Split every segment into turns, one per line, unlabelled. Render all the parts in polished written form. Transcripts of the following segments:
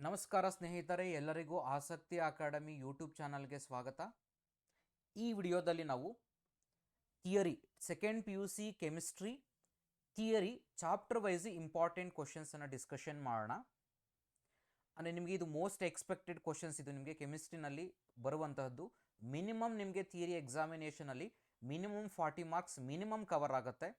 ನಮಸ್ಕಾರ ಸ್ನೇಹಿತರೆ, ಎಲ್ಲರಿಗೂ ಆಸಕ್ತಿ ಅಕಾಡೆಮಿ ಯೂಟ್ಯೂಬ್ ಚಾನಲ್ಗೆ ಸ್ವಾಗತ. ಈ ವಿಡಿಯೋದಲ್ಲಿ ನಾವು theory second PUC chemistry theory chapter wise important ಕ್ವಶನ್ಸನ್ನು ಡಿಸ್ಕಷನ್ ಮಾಡೋಣ. ಅಂದರೆ ನಿಮಗೆ ಇದು ಮೋಸ್ಟ್ ಎಕ್ಸ್ಪೆಕ್ಟೆಡ್ ಕ್ವಶನ್ಸ್. ಇದು ನಿಮಗೆ ಕೆಮಿಸ್ಟ್ರಿನಲ್ಲಿ ಬರುವಂತಹದ್ದು. ಮಿನಿಮಮ್ ನಿಮಗೆ ಥಿಯರಿ ಎಕ್ಸಾಮಿನೇಷನಲ್ಲಿ ಮಿನಿಮಮ್ 40 ಮಾರ್ಕ್ಸ್ ಮಿನಿಮಮ್ ಕವರ್ ಆಗುತ್ತೆ.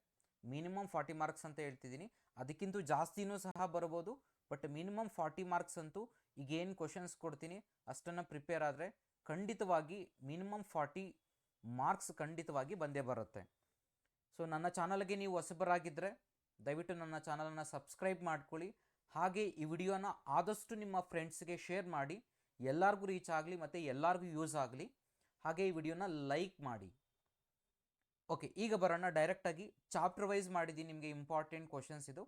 ಮಿನಿಮಮ್ 40 ಮಾರ್ಕ್ಸ್ ಅಂತ ಹೇಳ್ತಿದ್ದೀನಿ, ಅದಕ್ಕಿಂತ ಜಾಸ್ತಿನೂ ಸಹ ಬರ್ಬೋದು. ಬಟ್ ಮಿನಿಮಮ್ 40 ಮಾರ್ಕ್ಸ್ ಅಂತೂ ಈಗೇನು ಕ್ವಶನ್ಸ್ ಕೊಡ್ತೀನಿ ಅಷ್ಟನ್ನು ಪ್ರಿಪೇರ್ ಆದರೆ ಖಂಡಿತವಾಗಿ ಮಿನಿಮಮ್ 40 ಮಾರ್ಕ್ಸ್ ಖಂಡಿತವಾಗಿ ಬಂದೇ ಬರುತ್ತೆ. ಸೊ ನನ್ನ ಚಾನಲ್ಗೆ ನೀವು ಹೊಸಬರಾಗಿದ್ದರೆ ದಯವಿಟ್ಟು ನನ್ನ ಚಾನಲನ್ನು ಸಬ್ಸ್ಕ್ರೈಬ್ ಮಾಡ್ಕೊಳ್ಳಿ. ಹಾಗೆ ಈ ವಿಡಿಯೋನ ಆದಷ್ಟು ನಿಮ್ಮ ಫ್ರೆಂಡ್ಸ್ಗೆ ಶೇರ್ ಮಾಡಿ, ಎಲ್ಲರಿಗೂ ರೀಚ್ ಆಗಲಿ ಮತ್ತು ಎಲ್ಲರಿಗೂ ಯೂಸ್ ಆಗಲಿ. ಹಾಗೆ ಈ ವಿಡಿಯೋನ ಲೈಕ್ ಮಾಡಿ. ಓಕೆ, ಈಗ ಬರೋಣ ಡೈರೆಕ್ಟಾಗಿ. ಚಾಪ್ಟರ್ ವೈಸ್ ಮಾಡಿದ್ದೀನಿ ನಿಮಗೆ ಇಂಪಾರ್ಟೆಂಟ್ ಕ್ವಶನ್ಸ್. ಇದು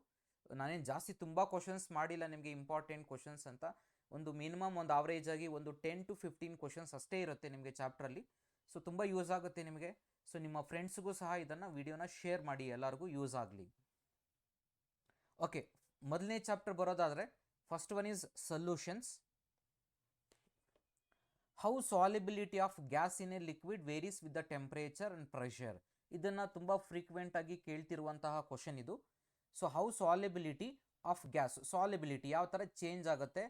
ನಾನೇನು ಜಾಸ್ತಿ ತುಂಬ ಕ್ವಶನ್ಸ್ ಮಾಡಿಲ್ಲ ನಿಮಗೆ ಇಂಪಾರ್ಟೆಂಟ್ ಕ್ವಶನ್ಸ್ ಅಂತ. ಒಂದು ಮಿನಿಮಮ್ ಒಂದು ಆವ್ರೇಜ್ ಆಗಿ ಒಂದು 10 to 15 ಕ್ವಶನ್ಸ್ ಅಷ್ಟೇ ಇರುತ್ತೆ ನಿಮಗೆ ಚಾಪ್ಟ್ರಲ್ಲಿ. ಸೊ ತುಂಬ ಯೂಸ್ ಆಗುತ್ತೆ ನಿಮಗೆ. ಸೊ ನಿಮ್ಮ ಫ್ರೆಂಡ್ಸ್ಗೂ ಸಹ ಇದನ್ನು ವಿಡಿಯೋನ ಶೇರ್ ಮಾಡಿ, ಎಲ್ಲರಿಗೂ ಯೂಸ್ ಆಗಲಿ. ಓಕೆ, ಮೊದಲನೇ ಚಾಪ್ಟರ್ ಬರೋದಾದರೆ first one is solutions. How solubility of gas in a liquid varies with the temperature and pressure. ಇದನ್ನು ತುಂಬ ಫ್ರೀಕ್ವೆಂಟ್ ಆಗಿ ಕೇಳ್ತಿರುವಂತಹ ಕ್ವಶನ್ ಇದು. So how solubility of gas, solubility ಯಾವ ಥರ ಚೇಂಜ್ ಆಗುತ್ತೆ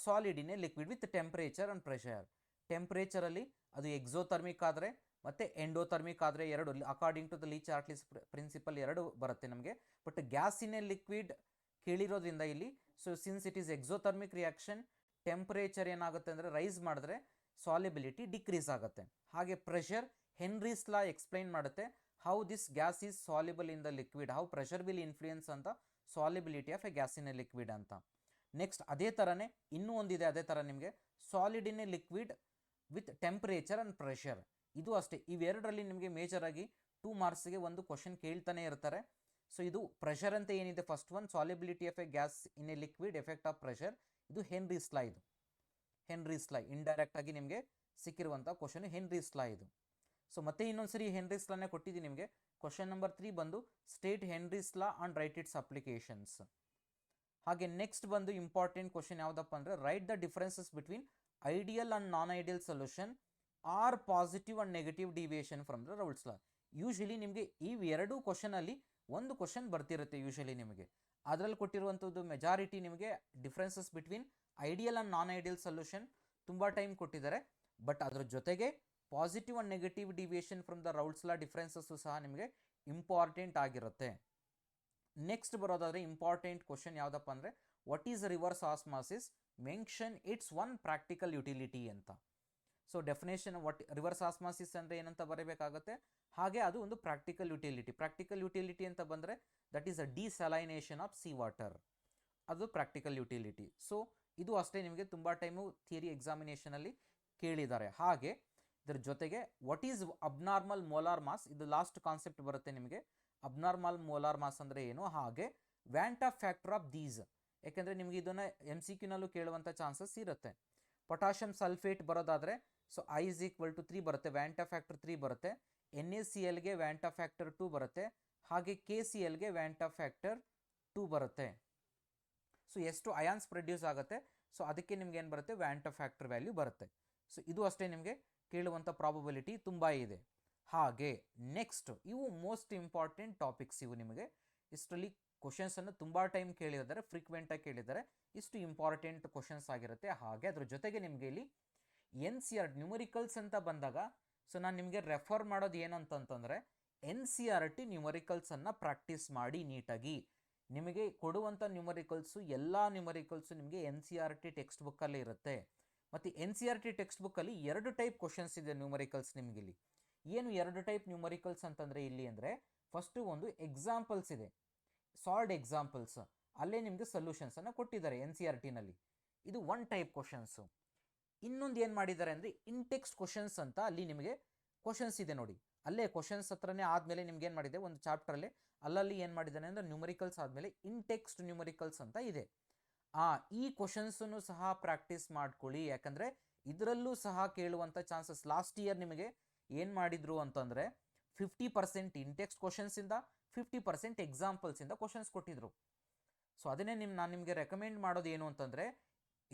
solid in a liquid with temperature and pressure. ಟೆಂಪ್ರೇಚರಲ್ಲಿ ಅದು ಎಕ್ಸೋಥರ್ಮಿಕ್ ಆದರೆ ಮತ್ತು ಎಂಡೋಥರ್ಮಿಕ್ ಆದರೆ ಎರಡು, according to the Le Chatelier's principle ಎರಡು ಬರುತ್ತೆ ನಮಗೆ. But gas in a liquid ಕೇಳಿರೋದ್ರಿಂದ ಇಲ್ಲಿ, so since it is exothermic reaction, temperature ಏನಾಗುತ್ತೆ ಅಂದರೆ ರೈಸ್ ಮಾಡಿದ್ರೆ ಸಾಲಿಬಿಲಿಟಿ ಡಿಕ್ರೀಸ್ ಆಗುತ್ತೆ. ಹಾಗೆ ಪ್ರೆಷರ್, ಹೆನ್ರೀಸ್ ಲಾ ಎಕ್ಸ್ಪ್ಲೈನ್ ಮಾಡುತ್ತೆ how this gas is soluble in the liquid, how pressure will influence ಅಂತ solubility of a gas in a liquid ಅಂತ. Next ಅದೇ ಥರನೇ ಇನ್ನೂ ಒಂದಿದೆ, ಅದೇ ಥರ ನಿಮಗೆ solid in a liquid with temperature and pressure. ಇದು ಅಷ್ಟೇ, ಇವೆರಡರಲ್ಲಿ ನಿಮಗೆ ಮೇಜರ್ ಆಗಿ 2 ಮಾರ್ಕ್ಸ್ಗೆ ಒಂದು ಕ್ವಶನ್ ಕೇಳ್ತಾನೆ ಇರ್ತಾರೆ. ಸೊ ಇದು ಪ್ರೆಷರ್ ಅಂತ ಏನಿದೆ first one, solubility of a gas in a liquid effect of pressure, ಇದು ಹೆನ್ರೀಸ್ ಲಾ. ಇದು ಹೆನ್ರೀಸ್ ಲಾ ಇಂಡೈರೆಕ್ಟ್ ಆಗಿ ನಿಮಗೆ ಸಿಕ್ಕಿರುವಂಥ ಕ್ವಶನ್ ಹೆನ್ರೀಸ್ ಲಾ ಇದು. ಸೊ ಮತ್ತೆ ಇನ್ನೊಂದ್ಸರಿ ಹೆನ್ರೀಸ್ ಲಾನೇ ಕೊಟ್ಟಿದ್ದೀನಿ ನಿಮಗೆ. ಕ್ವಶನ್ ನಂಬರ್ 3 ಬಂದು state Henry's law and write its applications. ಹಾಗೆ ನೆಕ್ಸ್ಟ್ ಬಂದು ಇಂಪಾರ್ಟೆಂಟ್ ಕ್ವಶನ್ ಯಾವುದಪ್ಪ ಅಂದರೆ write the differences between ideal and non ideal solution or positive and negative deviation from the Raoult's law. Usually ನಿಮಗೆ ಇವೆರಡೂ ಕ್ವಶನಲ್ಲಿ ಒಂದು question ಬರ್ತಿರುತ್ತೆ usually ನಿಮಗೆ. ಅದರಲ್ಲಿ ಕೊಟ್ಟಿರುವಂಥದ್ದು ಮೆಜಾರಿಟಿ ನಿಮಗೆ differences between ideal and non ideal solution ತುಂಬ ಟೈಮ್ ಕೊಟ್ಟಿದ್ದಾರೆ. ಬಟ್ ಅದರ ಜೊತೆಗೆ positive and negative deviation from the Raoult's law differences ಸಹ ನಿಮಗೆ ಇಂಪಾರ್ಟೆಂಟ್ ಆಗಿರುತ್ತೆ. ನೆಕ್ಸ್ಟ್ ಬರೋದಾದರೆ ಇಂಪಾರ್ಟೆಂಟ್ ಕ್ವಶನ್ ಯಾವುದಪ್ಪ ಅಂದರೆ what is reverse osmosis, mention its one practical utility ಅಂತ. So definition what reverse osmosis ಅಂದರೆ ಏನಂತ ಬರೀಬೇಕಾಗುತ್ತೆ. ಹಾಗೆ ಅದು ಒಂದು ಪ್ರಾಕ್ಟಿಕಲ್ ಯುಟಿಲಿಟಿ. ಪ್ರಾಕ್ಟಿಕಲ್ ಯುಟಿಲಿಟಿ ಅಂತ ಬಂದರೆ that is a desalination of sea water, ಅದು ಪ್ರಾಕ್ಟಿಕಲ್ ಯುಟಿಲಿಟಿ. ಸೊ ಇದು ಅಷ್ಟೇ ನಿಮಗೆ ತುಂಬ ಟೈಮು ಥಿಯರಿ ಎಕ್ಸಾಮಿನೇಷನಲ್ಲಿ ಕೇಳಿದ್ದಾರೆ. ಹಾಗೆ ಇದರ ಜೊತೆಗೆ what is abnormal molar mass, ಇದು ಲಾಸ್ಟ್ ಕಾನ್ಸೆಪ್ಟ್ ಬರುತ್ತೆ ನಿಮಗೆ. ಅಬ್ನಾರ್ಮಲ್ ಮೋಲಾರ್ ಮಾಸ್ ಅಂದರೆ ಏನು, ಹಾಗೆ ವ್ಯಾಂಟಾ ಫ್ಯಾಕ್ಟರ್ ಆಫ್ ದೀಸ್, ಯಾಕೆಂದರೆ ನಿಮಗೆ ಇದನ್ನು MCQನಲ್ಲೂ ಕೇಳುವಂಥ ಚಾನ್ಸಸ್ ಇರುತ್ತೆ. ಪೊಟ್ಯಾಷಿಯಂ ಸಲ್ಫೇಟ್ ಬರೋದಾದರೆ so I is equal to 3 ಬರುತ್ತೆ, ವ್ಯಾಂಟಾ ಫ್ಯಾಕ್ಟರ್ 3 ಬರುತ್ತೆ. NaClಗೆ ವ್ಯಾಂಟಾ ಫ್ಯಾಕ್ಟರ್ 2 ಬರುತ್ತೆ. ಹಾಗೆ KClಗೆ ವ್ಯಾಂಟಾ ಫ್ಯಾಕ್ಟರ್ 2 ಬರುತ್ತೆ. ಸೊ ಎಷ್ಟು ಅಯಾನ್ಸ್ ಪ್ರೊಡ್ಯೂಸ್ ಆಗುತ್ತೆ, ಸೊ ಅದಕ್ಕೆ ನಿಮ್ಗೆ ಏನು ಬರುತ್ತೆ, ವ್ಯಾಂಟಾ ಫ್ಯಾಕ್ಟರ್ ವ್ಯಾಲ್ಯೂ ಬರುತ್ತೆ. ಸೊ ಇದು ಅಷ್ಟೇ ನಿಮಗೆ ಕೇಳುವಂಥ ಪ್ರಾಬಬಿಲಿಟಿ ತುಂಬ ಇದೆ. ಹಾಗೆ ನೆಕ್ಸ್ಟ್ ಇವು ಮೋಸ್ಟ್ ಇಂಪಾರ್ಟೆಂಟ್ ಟಾಪಿಕ್ಸ್. ಇವು ನಿಮಗೆ ಇಷ್ಟರಲ್ಲಿ ಕ್ವಶನ್ಸನ್ನು ತುಂಬ ಟೈಮ್ ಕೇಳಿದ್ದಾರೆ, ಫ್ರೀಕ್ವೆಂಟಾಗಿ ಕೇಳಿದ್ದಾರೆ. ಇಷ್ಟು ಇಂಪಾರ್ಟೆಂಟ್ ಕ್ವಶನ್ಸ್ ಆಗಿರುತ್ತೆ. ಹಾಗೆ ಅದ್ರ ಜೊತೆಗೆ ನಿಮಗೆ ಇಲ್ಲಿ NCERT ನ್ಯೂಮರಿಕಲ್ಸ್ ಅಂತ ಬಂದಾಗ ಸೊ ನಾನು ನಿಮಗೆ ರೆಫರ್ ಮಾಡೋದು ಏನು ಅಂತಂತಂದರೆ NCERT ನ್ಯೂಮರಿಕಲ್ಸನ್ನು ಪ್ರಾಕ್ಟೀಸ್ ಮಾಡಿ ನೀಟಾಗಿ. ನಿಮಗೆ ಕೊಡುವಂಥ ನ್ಯೂಮರಿಕಲ್ಸು ಎಲ್ಲ ನ್ಯೂಮರಿಕಲ್ಸು ನಿಮಗೆ NCERT ಟೆಕ್ಸ್ಟ್ ಬುಕ್ಕಲ್ಲೇ ಇರುತ್ತೆ. ಮತ್ತು NCERT ಟೆಕ್ಸ್ಟ್ ಬುಕ್ಕಲ್ಲಿ 2 ಟೈಪ್ ಕ್ವಶನ್ಸ್ ಇದೆ ನ್ಯೂಮರಿಕಲ್ಸ್ ನಿಮಗಿಲ್ಲಿ. ಏನು 2 ಟೈಪ್ ನ್ಯೂಮರಿಕಲ್ಸ್ ಅಂತಂದರೆ ಇಲ್ಲಿ ಅಂದರೆ ಫಸ್ಟು ಒಂದು ಎಕ್ಸಾಂಪಲ್ಸ್ ಇದೆ, ಸಾಲ್ಡ್ ಎಕ್ಸಾಂಪಲ್ಸ್, ಅಲ್ಲೇ ನಿಮಗೆ ಸೊಲ್ಯೂಷನ್ಸನ್ನು ಕೊಟ್ಟಿದ್ದಾರೆ NCERTನಲ್ಲಿ. ಇದು 1 ಟೈಪ್ ಕ್ವಶನ್ಸು. ಇನ್ನೊಂದು ಏನು ಮಾಡಿದ್ದಾರೆ ಅಂದರೆ ಇನ್ ಟೆಕ್ಸ್ಟ್ ಕ್ವಶನ್ಸ್ ಅಂತ ಅಲ್ಲಿ ನಿಮಗೆ ಕ್ವಶನ್ಸ್ ಇದೆ ನೋಡಿ. ಅಲ್ಲೇ ಕ್ವಶನ್ಸ್ ಹತ್ರನೇ ಆದಮೇಲೆ ನಿಮ್ಗೆ ಏನು ಮಾಡಿದೆ ಒಂದು ಚಾಪ್ಟ್ರಲ್ಲಿ ಅಲ್ಲಲ್ಲಿ ಏನು ಮಾಡಿದ್ದಾನೆ ಅಂದರೆ ನ್ಯೂಮರಿಕಲ್ಸ್ ಆದಮೇಲೆ ಇನ್ ಟೆಕ್ಸ್ಟ್ ನ್ಯೂಮರಿಕಲ್ಸ್ ಅಂತ ಇದೆ. ಈ ಕ್ವಶನ್ಸನ್ನು ಸಹ ಪ್ರಾಕ್ಟೀಸ್ ಮಾಡ್ಕೊಳ್ಳಿ, ಯಾಕಂದರೆ ಇದರಲ್ಲೂ ಸಹ ಕೇಳುವಂಥ ಚಾನ್ಸಸ್. ಲಾಸ್ಟ್ ಇಯರ್ ನಿಮಗೆ ಏನು ಮಾಡಿದ್ರು ಅಂತಂದರೆ 50% ಇನ್ ಟೆಕ್ಸ್ಟ್ ಕ್ವಶನ್ಸಿಂದ 50% ಎಕ್ಸಾಂಪಲ್ಸಿಂದ ಕ್ವಶನ್ಸ್ ಕೊಟ್ಟಿದ್ರು. ಸೊ ಅದನ್ನೇ ನಾನು ನಿಮಗೆ ರೆಕಮೆಂಡ್ ಮಾಡೋದು ಏನು ಅಂತಂದರೆ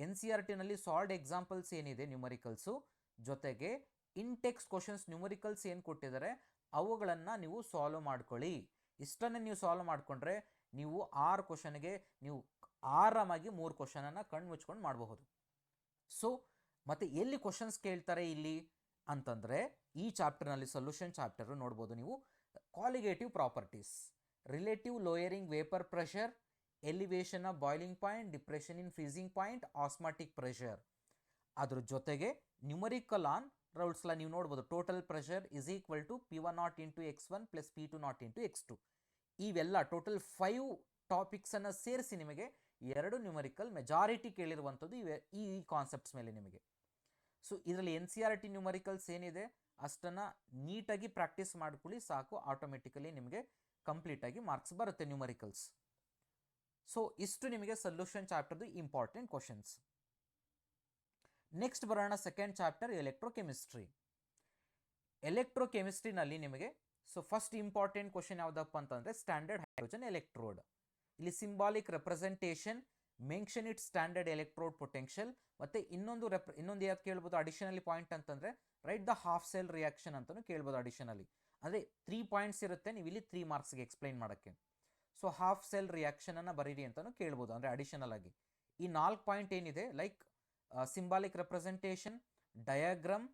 ಎನ್ ಸಿ ಆರ್ ಟಿನಲ್ಲಿ ಸಾಲ್ಡ್ ಎಕ್ಸಾಂಪಲ್ಸ್ ಏನಿದೆ ನ್ಯೂಮರಿಕಲ್ಸು ಜೊತೆಗೆ ಇನ್ಟೆಕ್ಸ್ಟ್ ಕ್ವಶನ್ಸ್ ನ್ಯೂಮರಿಕಲ್ಸ್ ಏನು ಕೊಟ್ಟಿದ್ದಾರೆ ಅವುಗಳನ್ನು ನೀವು ಸಾಲ್ವ್ ಮಾಡ್ಕೊಳ್ಳಿ. ಇಷ್ಟನ್ನೇ ನೀವು ಸಾಲ್ವ್ ಮಾಡಿಕೊಂಡ್ರೆ ನೀವು 6 ಕ್ವಶನ್ಗೆ ನೀವು ಆರಾಮಾಗಿ 3 ಕ್ವಶನನ್ನು ಕಣ್ಣು ಮುಚ್ಕೊಂಡು ಮಾಡಬಹುದು. ಸೊ ಮತ್ತು ಎಲ್ಲಿ ಕ್ವಶನ್ಸ್ ಕೇಳ್ತಾರೆ ಇಲ್ಲಿ ಅಂತಂದರೆ ಈ ಚಾಪ್ಟರ್ನಲ್ಲಿ ಸೊಲ್ಯೂಷನ್ ಚಾಪ್ಟರು ನೋಡ್ಬೋದು ನೀವು. Colligative properties, relative lowering vapour pressure, elevation of boiling point, depression in freezing point, osmotic pressure. ಅದ್ರ ಜೊತೆಗೆ ನ್ಯೂಮರಿಕಲ್ ಆನ್ ರೌಲ್ಸ್ಲ ನೀವು ನೋಡ್ಬೋದು. Total pressure is equal to P1 into X1 plus P2 into X2. ಇವೆಲ್ಲ total 5 ಟಾಪಿಕ್ಸನ್ನು ಸೇರಿಸಿ ನಿಮಗೆ 2 numerical majority ಕೇಳಿರುವಂಥದ್ದು ಈ concepts ಮೇಲೆ ನಿಮಗೆ. ಸೊ ಇದರಲ್ಲಿ N C R T numericals ಏನಿದೆ ಅಷ್ಟನ್ನು ನೀಟಾಗಿ ಪ್ರಾಕ್ಟೀಸ್ ಮಾಡ್ಕೊಳ್ಳಿ ಸಾಕು, ಆಟೋಮೆಟಿಕಲಿ ನಿಮಗೆ ಕಂಪ್ಲೀಟಾಗಿ ಮಾರ್ಕ್ಸ್ ಬರುತ್ತೆ ನ್ಯೂಮರಿಕಲ್ಸ್. ಸೊ ಇಷ್ಟು ನಿಮಗೆ ಸೊಲ್ಯೂಷನ್ ಚಾಪ್ಟರ್ದು ಇಂಪಾರ್ಟೆಂಟ್ ಕ್ವಶನ್ಸ್. ನೆಕ್ಸ್ಟ್ ಬರೋಣ ಸೆಕೆಂಡ್ ಚಾಪ್ಟರ್ ಎಲೆಕ್ಟ್ರೋಕೆಮಿಸ್ಟ್ರಿ. ಎಲೆಕ್ಟ್ರೋಕೆಮಿಸ್ಟ್ರಿನಲ್ಲಿ ನಿಮಗೆ ಸೊ ಫಸ್ಟ್ ಇಂಪಾರ್ಟೆಂಟ್ ಕ್ವಶನ್ ಯಾವುದಪ್ಪ ಅಂತಂದರೆ ಸ್ಟ್ಯಾಂಡರ್ಡ್ ಹೈಡ್ರೋಜನ್ ಎಲೆಕ್ಟ್ರೋಡ್. ಇಲ್ಲಿ representation, mention it standard electrode potential, ಮತ್ತು ಇನ್ನೊಂದು ಯಾವ್ದು ಕೇಳ್ಬೋದು ಅಡಿಷನಲಿ ಪಾಯಿಂಟ್ ಅಂತಂದರೆ right the half cell reaction ಅಂತಲೂ ಕೇಳ್ಬೋದು ಅಡಿಷನಲಿ. ಅಂದರೆ 3 ಪಾಯಿಂಟ್ಸ್ ಇರುತ್ತೆ, ನೀವು ಇಲ್ಲಿ 3 ಮಾರ್ಕ್ಸ್ಗೆ ಎಕ್ಸ್ಪ್ಲೈನ್ ಮಾಡೋಕ್ಕೆ. ಸೊ ಹಾಫ್ ಸೆಲ್ ರಿಯಾಕ್ಷನನ್ನು ಬರೀರಿ ಅಂತಲೂ ಕೇಳ್ಬೋದು ಅಂದರೆ ಅಡಿಷನಲ್ ಆಗಿ. ಈ 4 ಪಾಯಿಂಟ್ ಏನಿದೆ ಲೈಕ್ ಸಿಂಬಾಲಿಕ್ ರೆಪ್ರೆಸೆಂಟೇಷನ್, ಡಯಾಗ್ರಾಮ್,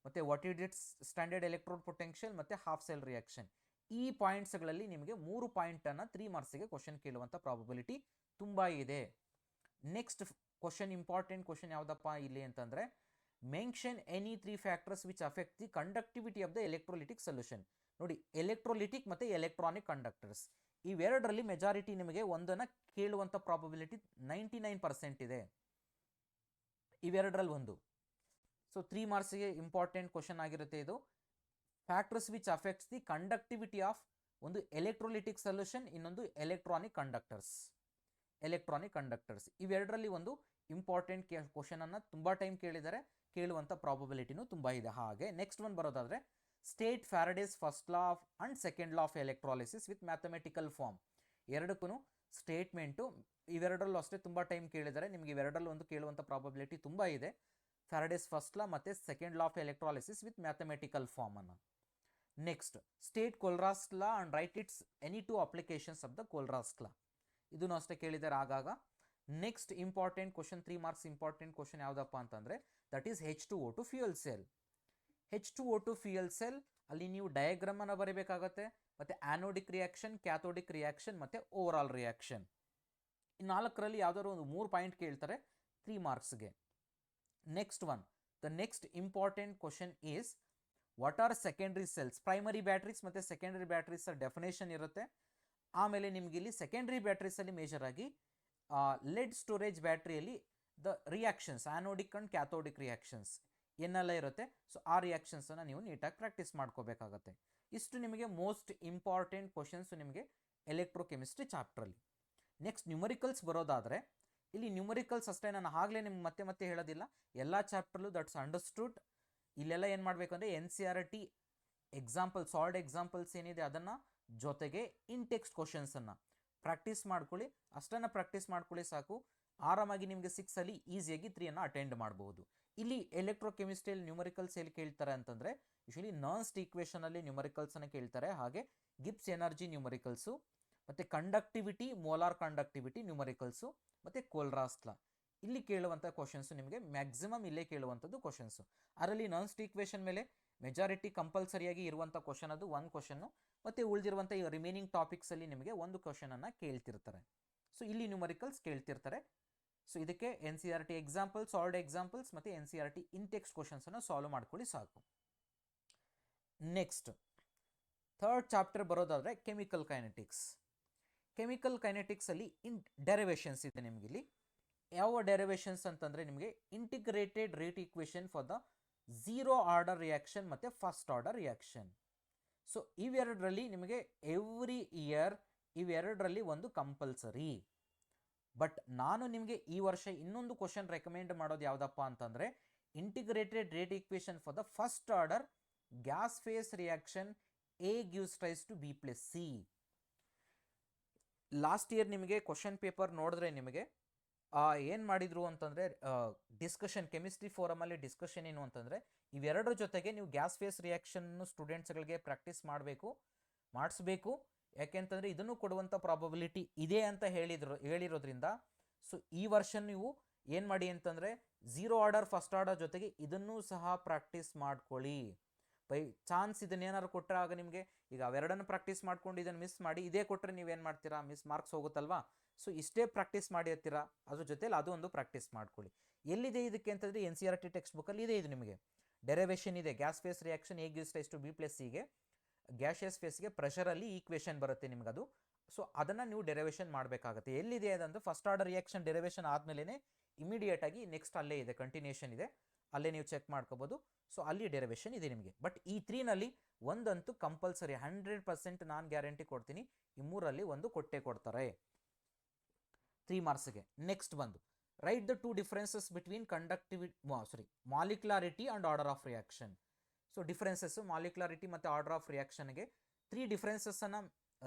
ಮತ್ತು what it it's standard electrode potential ಮತ್ತು ಹಾಫ್ ಸೆಲ್ ರಿಯಾಕ್ಷನ್, ಈ ಪಾಯಿಂಟ್ಸ್ಗಳಲ್ಲಿ ನಿಮಗೆ 3 ಪಾಯಿಂಟನ್ನು 3 ಮಾರ್ಕ್ಸಿಗೆ ಕ್ವಶನ್ ಕೇಳುವಂಥ ಪ್ರಾಬಬಿಲಿಟಿ ತುಂಬ ಇದೆ. ನೆಕ್ಸ್ಟ್ ಕ್ವಶನ್ ಇಂಪಾರ್ಟೆಂಟ್ ಕ್ವಶನ್ ಯಾವುದಪ್ಪ ಇಲ್ಲಿ ಅಂತಂದರೆ mention any 3 factors which affect the conductivity of the electrolytic solution. ನೋಡಿ, ಎಲೆಕ್ಟ್ರೋಲಿಟಿಕ್ ಮತ್ತು ಎಲೆಕ್ಟ್ರಾನಿಕ್ ಕಂಡಕ್ಟರ್ಸ್ ಇವೆರಡರಲ್ಲಿ ಮೆಜಾರಿಟಿ ನಿಮಗೆ ಒಂದನ್ನು ಕೇಳುವಂಥ ಪ್ರಾಬಬಿಲಿಟಿ 99% ಇದೆ. ಇವೆರಡರಲ್ಲಿ ಒಂದು. ಸೊ 3 ಮಾರ್ಕ್ಸಿಗೆ ಇಂಪಾರ್ಟೆಂಟ್ ಕ್ವಶನ್ ಆಗಿರುತ್ತೆ ಇದು. Factors which affects the conductivity of ಒಂದು ಎಲೆಕ್ಟ್ರೋಲಿಟಿಕ್ ಸೊಲ್ಯೂಷನ್, ಇನ್ನೊಂದು ಎಲೆಕ್ಟ್ರಾನಿಕ್ ಕಂಡಕ್ಟರ್ಸ್ ಇವೆರಡರಲ್ಲಿ ಒಂದು ಇಂಪಾರ್ಟೆಂಟ್ ಕ್ವಶನನ್ನು ತುಂಬ ಟೈಮ್ ಕೇಳಿದರೆ, ಕೇಳುವಂಥ ಪ್ರಾಬಬಿಲಿಟಿನೂ ತುಂಬ ಇದೆ. ಹಾಗೆ ನೆಕ್ಸ್ಟ್ ಒನ್ ಬರೋದಾದರೆ state Faraday's first law of and second law of electrolysis with mathematical form. ಎರಡಕ್ಕೂ ಸ್ಟೇಟ್ಮೆಂಟು ಇವೆರಡರಲ್ಲೂ ಅಷ್ಟೇ ತುಂಬ ಟೈಮ್ ಕೇಳಿದರೆ, ನಿಮಗೆ ಇವೆರಡರಲ್ಲೂ ಒಂದು ಕೇಳುವಂಥ ಪ್ರಾಬಬಿಲಿಟಿ ತುಂಬ ಇದೆ. ಫ್ಯಾರಡೇಸ್ ಫಸ್ಟ್ ಲಾ ಮತ್ತು second law of electrolysis with mathematical ಫಾರ್ಮನ್ನು. Next state Kohlrausch's law and write its any 2 applications of the Kohlrausch's law, ಇದನ್ನು ಅಷ್ಟೇ ಕೇಳಿದ್ದಾರೆ ಆಗಾಗ. Next important question 3 marks important question ಯಾವುದಪ್ಪ ಅಂತಂದರೆ that is H2O2 fuel cell. H2O2 fuel cell ಅಲ್ಲಿ ನೀವು ಡಯಾಗ್ರಾಮನ್ನು ಬರೀಬೇಕಾಗತ್ತೆ, ಮತ್ತು ಆ್ಯನೋಡಿಕ್ ರಿಯಾಕ್ಷನ್, ಕ್ಯಾಥೋಡಿಕ್ ರಿಯಾಕ್ಷನ್ ಮತ್ತು ಓವರಾಲ್ ರಿಯಾಕ್ಷನ್, ಈ 4ರಲ್ಲಿ ಯಾವುದಾದ್ರು ಒಂದು 3 ಪಾಯಿಂಟ್ ಕೇಳ್ತಾರೆ 3 ಮಾರ್ಕ್ಸ್ಗೆ. Next one, the next important question is what are secondary cells. Primary batteries ಮತ್ತು ಸೆಕೆಂಡರಿ ಬ್ಯಾಟ್ರೀಸ್ ಡೆಫಿನೇಷನ್ ಇರುತ್ತೆ. ಆಮೇಲೆ ನಿಮಗೆ ಇಲ್ಲಿ ಸೆಕೆಂಡ್ರಿ ಬ್ಯಾಟ್ರೀಸಲ್ಲಿ ಮೇಜರ್ ಆಗಿ ಲೆಡ್ ಸ್ಟೋರೇಜ್ ಬ್ಯಾಟ್ರಿಯಲ್ಲಿ the reactions, anodic and cathodic reactions ಏನೆಲ್ಲ ಇರುತ್ತೆ, ಸೊ ಆ ರಿಯಾಕ್ಷನ್ಸನ್ನು ನೀವು ನೀಟಾಗಿ ಪ್ರಾಕ್ಟೀಸ್ ಮಾಡ್ಕೋಬೇಕಾಗತ್ತೆ. ಇಷ್ಟು ನಿಮಗೆ ಮೋಸ್ಟ್ ಇಂಪಾರ್ಟೆಂಟ್ ಕ್ವಶನ್ಸು ನಿಮಗೆ ಎಲೆಕ್ಟ್ರೋಕೆಮಿಸ್ಟ್ರಿ ಚಾಪ್ಟ್ರಲ್ಲಿ. ನೆಕ್ಸ್ಟ್ ನ್ಯೂಮರಿಕಲ್ಸ್ ಬರೋದಾದರೆ ಇಲ್ಲಿ ನ್ಯೂಮರಿಕಲ್ಸ್ ಅಷ್ಟೇ, ನಾನು ಆಗಲೇ ನಿಮ್ಗೆ ಮತ್ತೆ ಹೇಳೋದಿಲ್ಲ, ಎಲ್ಲ ಚಾಪ್ಟರ್ಲು ದಟ್ಸ್ ಅಂಡರ್ಸ್ಟುಡ್. ಇಲ್ಲೆಲ್ಲ ಏನು ಮಾಡಬೇಕಂದ್ರೆ NCERT ಎಕ್ಸಾಂಪಲ್, ಸಾಲ್ಡ್ ಎಕ್ಸಾಂಪಲ್ಸ್ ಏನಿದೆ ಅದನ್ನು ಜೊತೆಗೆ ಇನ್ಟೆಕ್ಸ್ಟ್ ಕ್ವಶನ್ಸನ್ನು ಪ್ರಾಕ್ಟೀಸ್ ಮಾಡ್ಕೊಳ್ಳಿ. ಅಷ್ಟನ್ನು ಪ್ರಾಕ್ಟೀಸ್ ಮಾಡ್ಕೊಳ್ಳಿ ಸಾಕು, ಆರಾಮಾಗಿ ನಿಮಗೆ 6ಅಲ್ಲಿ ಈಸಿಯಾಗಿ 3ಅನ್ನು ಅಟೆಂಡ್ ಮಾಡಬಹುದು. ಇಲ್ಲಿ ಎಲೆಕ್ಟ್ರೋಕೆಮಿಸ್ಟ್ರಿಯಲ್ಲಿ ನ್ಯೂಮರಿಕಲ್ಸ್ ಎಲ್ಲಿ ಕೇಳ್ತಾರೆ ಅಂತಂದರೆ ಯೂಶಲಿ ನರ್ನ್ಸ್ಟ್ ಈಕ್ವೇಷನಲ್ಲಿ ನ್ಯೂಮರಿಕಲ್ಸನ್ನು ಕೇಳ್ತಾರೆ, ಹಾಗೆ ಗಿಬ್ಸ್ ಎನರ್ಜಿ ನ್ಯೂಮರಿಕಲ್ಸು, ಮತ್ತು ಕಂಡಕ್ಟಿವಿಟಿ, ಮೋಲಾರ್ ಕಂಡಕ್ಟಿವಿಟಿ ನ್ಯೂಮರಿಕಲ್ಸು, ಮತ್ತು ಕೋಲ್ರಾಸ್ ಲಾ ಇಲ್ಲಿ ಕೇಳುವಂಥ ಕ್ವಶನ್ಸು ನಿಮಗೆ ಮ್ಯಾಕ್ಸಿಮಮ್ ಇಲ್ಲೇ ಕೇಳುವಂಥದ್ದು ಕ್ವಶನ್ಸು. ಅದರಲ್ಲಿ ನರ್ನ್ಸ್ಟ್ ಈಕ್ವೇಷನ್ ಮೇಲೆ ಮೆಜಾರಿಟಿ ಕಂಪಲ್ಸರಿಯಾಗಿ ಇರುವಂಥ ಕ್ವಶನ್ ಅದು 1 ಕ್ವಶನ್ನು, ಮತ್ತು ಉಳಿದಿರುವಂಥ ಈ ರಿಮೈನಿಂಗ್ ಟಾಪಿಕ್ಸಲ್ಲಿ ನಿಮಗೆ 1 ಕ್ವಶನನ್ನು ಕೇಳ್ತಿರ್ತಾರೆ. ಸೊ ಇಲ್ಲಿ ನ್ಯೂಮರಿಕಲ್ಸ್ ಕೇಳ್ತಿರ್ತಾರೆ. ಸೊ ಇದಕ್ಕೆ NCERT ಎಕ್ಸಾಂಪಲ್ಸ್, ಸಾಲ್ಡ್ ಎಕ್ಸಾಂಪಲ್ಸ್ ಮತ್ತು NCERT ಇನ್ಟೆಕ್ಸ್ಟ್ ಕ್ವಶನ್ಸನ್ನು ಸಾಲ್ವ್ ಮಾಡ್ಕೊಳ್ಳಿ ಸಾಕು. ನೆಕ್ಸ್ಟ್ ಥರ್ಡ್ ಚಾಪ್ಟರ್ ಬರೋದಾದರೆ ಕೆಮಿಕಲ್ ಕೈನೆಟಿಕ್ಸ್. ಕೆಮಿಕಲ್ ಕೈನೆಟಿಕ್ಸಲ್ಲಿ ಡೆರಿವೇಷನ್ಸ್ ಇದೆ ನಿಮಗೆ. ಇಲ್ಲಿ ಯಾವ ಡೆರಿವೇಷನ್ಸ್ ಅಂತಂದರೆ ನಿಮಗೆ integrated rate equation for the 0 order reaction ಮತ್ತು ಫಸ್ಟ್ ಆರ್ಡರ್ ರಿಯಾಕ್ಷನ್. ಸೊ ಇವೆರಡರಲ್ಲಿ ನಿಮಗೆ ಎವ್ರಿ ಇಯರ್ ಇವೆರಡರಲ್ಲಿ ಒಂದು ಕಂಪಲ್ಸರಿ. ಬಟ್ ನಾನು ನಿಮಗೆ ಈ ವರ್ಷ ಇನ್ನೊಂದು ಕ್ವಶನ್ ರೆಕಮೆಂಡ್ ಮಾಡೋದು ಯಾವುದಪ್ಪ ಅಂತಂದರೆ integrated rate equation for the first order gas phase reaction A gives rise to B plus C. Last year ನಿಮಗೆ ಕ್ವಶನ್ ಪೇಪರ್ ನೋಡಿದ್ರೆ ನಿಮಗೆ ಏನು ಮಾಡಿದ್ರು ಅಂತಂದರೆ ಡಿಸ್ಕಷನ್ ಕೆಮಿಸ್ಟ್ರಿ ಫೋರಮಲ್ಲಿ ಡಿಸ್ಕಷನ್ ಏನು ಅಂತಂದರೆ ಇವೆರಡರ ಜೊತೆಗೆ ನೀವು ಗ್ಯಾಸ್ ಫೇಸ್ ರಿಯಾಕ್ಷನ್ನು ಸ್ಟೂಡೆಂಟ್ಸ್ಗಳಿಗೆ ಪ್ರಾಕ್ಟೀಸ್ ಮಾಡಿಸ್ಬೇಕು. ಯಾಕೆಂತಂದರೆ ಇದನ್ನು ಕೊಡುವಂಥ ಪ್ರಾಬಬಿಲಿಟಿ ಇದೆ ಅಂತ ಹೇಳಿರೋದ್ರಿಂದ ಸೊ ಈ ವರ್ಷ ನೀವು ಏನು ಮಾಡಿ ಅಂತಂದರೆ ಝೀರೋ ಆರ್ಡರ್ ಫಸ್ಟ್ ಆರ್ಡರ್ ಜೊತೆಗೆ ಇದನ್ನೂ ಸಹ ಪ್ರಾಕ್ಟೀಸ್ ಮಾಡ್ಕೊಳ್ಳಿ. ಬೈ ಚಾನ್ಸ್ ಇದನ್ನೇನಾದ್ರು ಕೊಟ್ಟರೆ ಆಗ ನಿಮಗೆ ಈಗ ಅವೆರಡನ್ನು ಪ್ರಾಕ್ಟೀಸ್ ಮಾಡ್ಕೊಂಡು ಇದನ್ನು ಮಿಸ್ ಮಾಡಿ ಇದೇ ಕೊಟ್ಟರೆ ನೀವೇನು ಮಾಡ್ತೀರಾ, ಮಾರ್ಕ್ಸ್ ಹೋಗುತ್ತಲ್ವಾ. ಸೊ ಇಷ್ಟೇ ಪ್ರಾಕ್ಟೀಸ್ ಮಾಡಿ ಹತ್ತಿರ ಅದ್ರ ಜೊತೆಲಿ ಅದು ಒಂದು ಪ್ರಾಕ್ಟೀಸ್ ಮಾಡ್ಕೊಳ್ಳಿ. ಎಲ್ಲಿದೆ ಇದಕ್ಕೆ ಅಂತಂದರೆ NCERT ಟೆಕ್ಸ್ಟ್ ಬುಕ್ಕಲ್ಲಿ ಇದೆ. ಇದು ನಿಮಗೆ ಡೆರಿವೇಷನ್ ಇದೆ. Gas phase reaction A gives rise to B + C gaseous ಫೇಸ್ಗೆ ಪ್ರೆಷರಲ್ಲಿ ಈಕ್ವೇಷನ್ ಬರುತ್ತೆ ನಿಮಗದು. ಸೊ ಅದನ್ನು ನೀವು ಡೆರಿವೇಷನ್ ಮಾಡಬೇಕಾಗುತ್ತೆ. ಎಲ್ಲಿದೆ ಅದಂದ್ರೆ ಫಸ್ಟ್ ಆರ್ಡರ್ ರಿಯಾಕ್ಷನ್ ಡೆರಿವೇಷನ್ ಆದಮೇಲೆ ಇಮಿಡಿಯೇಟಾಗಿ ನೆಕ್ಸ್ಟ್ ಅಲ್ಲೇ ಇದೆ, ಕಂಟಿನ್ಯೂಷನ್ ಇದೆ, ಅಲ್ಲೇ ನೀವು ಚೆಕ್ ಮಾಡ್ಕೋಬೋದು. ಸೊ ಅಲ್ಲಿ ಡೆರಿವೇಷನ್ ಇದೆ ನಿಮಗೆ. ಬಟ್ ಈ 3ನಲ್ಲಿ ಒಂದಂತೂ ಕಂಪಲ್ಸರಿ 100% ನಾನು ಗ್ಯಾರಂಟಿ ಕೊಡ್ತೀನಿ, ಈ 3ರಲ್ಲಿ ಒಂದು ಕೊಟ್ಟೇ ಕೊಡ್ತಾರೆ 3 ಮಾರ್ಕ್ಸ್ಗೆ. ನೆಕ್ಸ್ಟ್ ಬಂದು write the 2 differences between molecularity and order of reaction. So differences molecularity ಮತ್ತು ಆರ್ಡರ್ ಆಫ್ ರಿಯಾಕ್ಷನ್ಗೆ 3 ಡಿಫ್ರೆನ್ಸಸ್ಸನ್ನು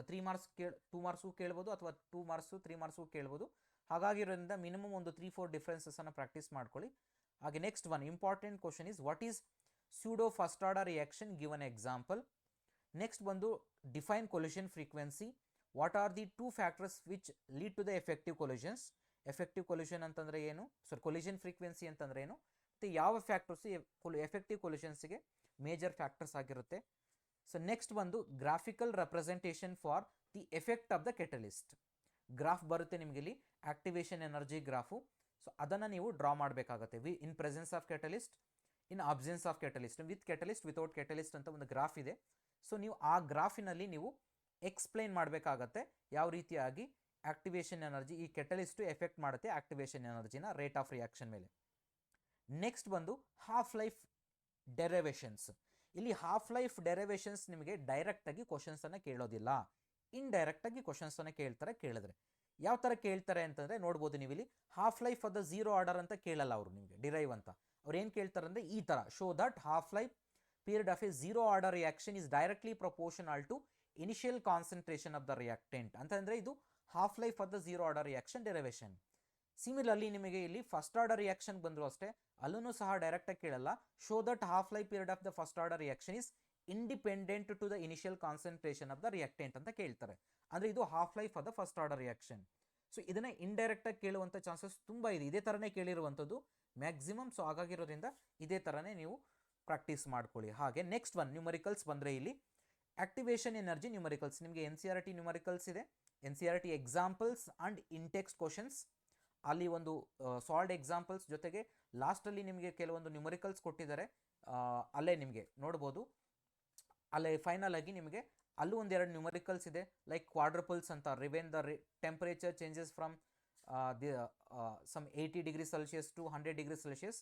3 ಮಾರ್ಕ್ಸ್ 2 ಮಾರ್ಕ್ಸು ಕೇಳ್ಬೋದು, ಅಥವಾ 2 ಮಾರ್ಕ್ಸು 3 ಮಾರ್ಕ್ಸು ಕೇಳ್ಬೋದು. ಹಾಗಾಗಿರೋದ್ರಿಂದ ಮಿನಿಮಮ್ ಒಂದು 3-4 ಡಿಫ್ರೆನ್ಸಸ್ಸನ್ನು ಪ್ರಾಕ್ಟೀಸ್ ಮಾಡ್ಕೊಳ್ಳಿ. ಹಾಗೆ next one important question is what is pseudo first order reaction, given example. Next ಬಂದು define collision frequency. What are the 2 factors which lead to the effective collisions. Effective collision ಅಂತಂದರೆ ಏನು, collision frequency ಅಂತಂದರೆ ಏನು, ಮತ್ತು ಯಾವ factors effective ಕೊಲ್ಯೂಷನ್ಸ್ಗೆ major factors ಆಗಿರುತ್ತೆ. So next ಬಂದು graphical representation for the effect of the catalyst. Graph ಬರುತ್ತೆ ನಿಮಗೆ ಇಲ್ಲಿ, ಆಕ್ಟಿವೇಶನ್ ಎನರ್ಜಿ ಗ್ರಾಫು. ಸೊ ಅದನ್ನು ನೀವು ಡ್ರಾ ಮಾಡಬೇಕಾಗುತ್ತೆ. In presence of catalyst, in absence of catalyst, with catalyst, without catalyst ಅಂತ ಒಂದು ಗ್ರಾಫ್ ಇದೆ. ಸೊ ನೀವು ಆ ಗ್ರಾಫಿನಲ್ಲಿ ನೀವು ಎಕ್ಸ್ಪ್ಲೈನ್ ಮಾಡಬೇಕಾಗತ್ತೆ ಯಾವ ರೀತಿಯಾಗಿ ಆಕ್ಟಿವೇಶನ್ ಎನರ್ಜಿ ಈ ಕೆಟಲಿಸ್ಟು ಎಫೆಕ್ಟ್ ಮಾಡುತ್ತೆ ಆಕ್ಟಿವೇಶನ್ ಎನರ್ಜಿನ ರೇಟ್ ಆಫ್ ರಿಯಾಕ್ಷನ್ ಮೇಲೆ. ನೆಕ್ಸ್ಟ್ ಬಂದು ಹಾಫ್ ಲೈಫ್ ಡೆರಿವೇಷನ್ಸ್. ಇಲ್ಲಿ ಹಾಫ್ ಲೈಫ್ ಡೆರಿವೇಷನ್ಸ್ ನಿಮಗೆ ಡೈರೆಕ್ಟಾಗಿ ಕ್ವಶನ್ಸನ್ನು ಕೇಳೋದಿಲ್ಲ, ಇಂಡೈರೆಕ್ಟಾಗಿ ಕ್ವಶನ್ಸನ್ನು ಕೇಳಿದ್ರೆ ಯಾವ ಥರ ಕೇಳ್ತಾರೆ ಅಂತಂದರೆ ನೋಡ್ಬೋದು ನೀವು ಇಲ್ಲಿ. Half life of the zero order ಅಂತ ಕೇಳಲ್ಲ ಅವರು ನಿಮಗೆ, ಡಿರೈವ್ ಅಂತ. ಅವ್ರು ಏನು ಕೇಳ್ತಾರೆ ಅಂದರೆ ಈ ಥರ, show that half life period of a zero order reaction is directly proportional to initial concentration of the reactant ಅಂತಂದರೆ ಇದು half life of the zero order reaction derivation. Similarly ನಿಮಗೆ ಇಲ್ಲಿ ಫಸ್ಟ್ ಆರ್ಡರ್ ರಿಯಾಕ್ಷನ್ ಬಂದರೂ ಅಷ್ಟೇ, ಅಲ್ಲೂ ಸಹ ಡೈರೆಕ್ಟಾಗಿ ಕೇಳಲ್ಲ. Show that half life period of the first order reaction is independent to the initial concentration of the reactant ಅಂತ ಕೇಳ್ತಾರೆ. ಅಂದರೆ ಇದು half life of the first order reaction. So ಇದನ್ನು ಇಂಡೈರೆಕ್ಟಾಗಿ ಕೇಳುವಂಥ ಚಾನ್ಸಸ್ ತುಂಬ ಇದೆ, ಇದೇ ಥರನೇ ಕೇಳಿರುವಂಥದ್ದು ಮ್ಯಾಕ್ಸಿಮಮ್. ಸೊ ಹಾಗಾಗಿರೋದ್ರಿಂದ ಇದೇ ಥರನೇ ನೀವು ಪ್ರಾಕ್ಟೀಸ್ ಮಾಡ್ಕೊಳ್ಳಿ. ಹಾಗೆ ನೆಕ್ಸ್ಟ್ ಒನ್ ನ್ಯೂಮರಿಕಲ್ಸ್ ಬಂದರೆ ಇಲ್ಲಿ ಆಕ್ಟಿವೇಶನ್ ಎನರ್ಜಿ ನ್ಯೂಮರಿಕಲ್ಸ್. ನಿಮಗೆ NCERT ನ್ಯೂಮರಿಕಲ್ಸ್ ಇದೆ, NCERT ಎಕ್ಸಾಂಪಲ್ಸ್ ಆ್ಯಂಡ್ ಇಂಟೆಕ್ಸ್ಟ್ ಕ್ವಶನ್ಸ್. ಅಲ್ಲಿ ಒಂದು ಸಾಲ್ಡ್ ಎಕ್ಸಾಂಪಲ್ಸ್ ಜೊತೆಗೆ ಲಾಸ್ಟಲ್ಲಿ ನಿಮಗೆ ಕೆಲವೊಂದು ನ್ಯೂಮರಿಕಲ್ಸ್ ಕೊಟ್ಟಿದ್ದಾರೆ. ಅಲ್ಲೇ ನಿಮಗೆ ನೋಡ್ಬೋದು, ಅಲ್ಲೇ ಫೈನಲ್ ಆಗಿ ನಿಮಗೆ ಅಲ್ಲೂ ಒಂದೆರಡು ನ್ಯೂಮರಿಕಲ್ಸ್ ಇದೆ, ಲೈಕ್ ಕ್ವಾಡ್ರಪಲ್ಸ್ ಅಂತ. Given the temperature changes from some 80 degrees Celsius to 100 degrees Celsius,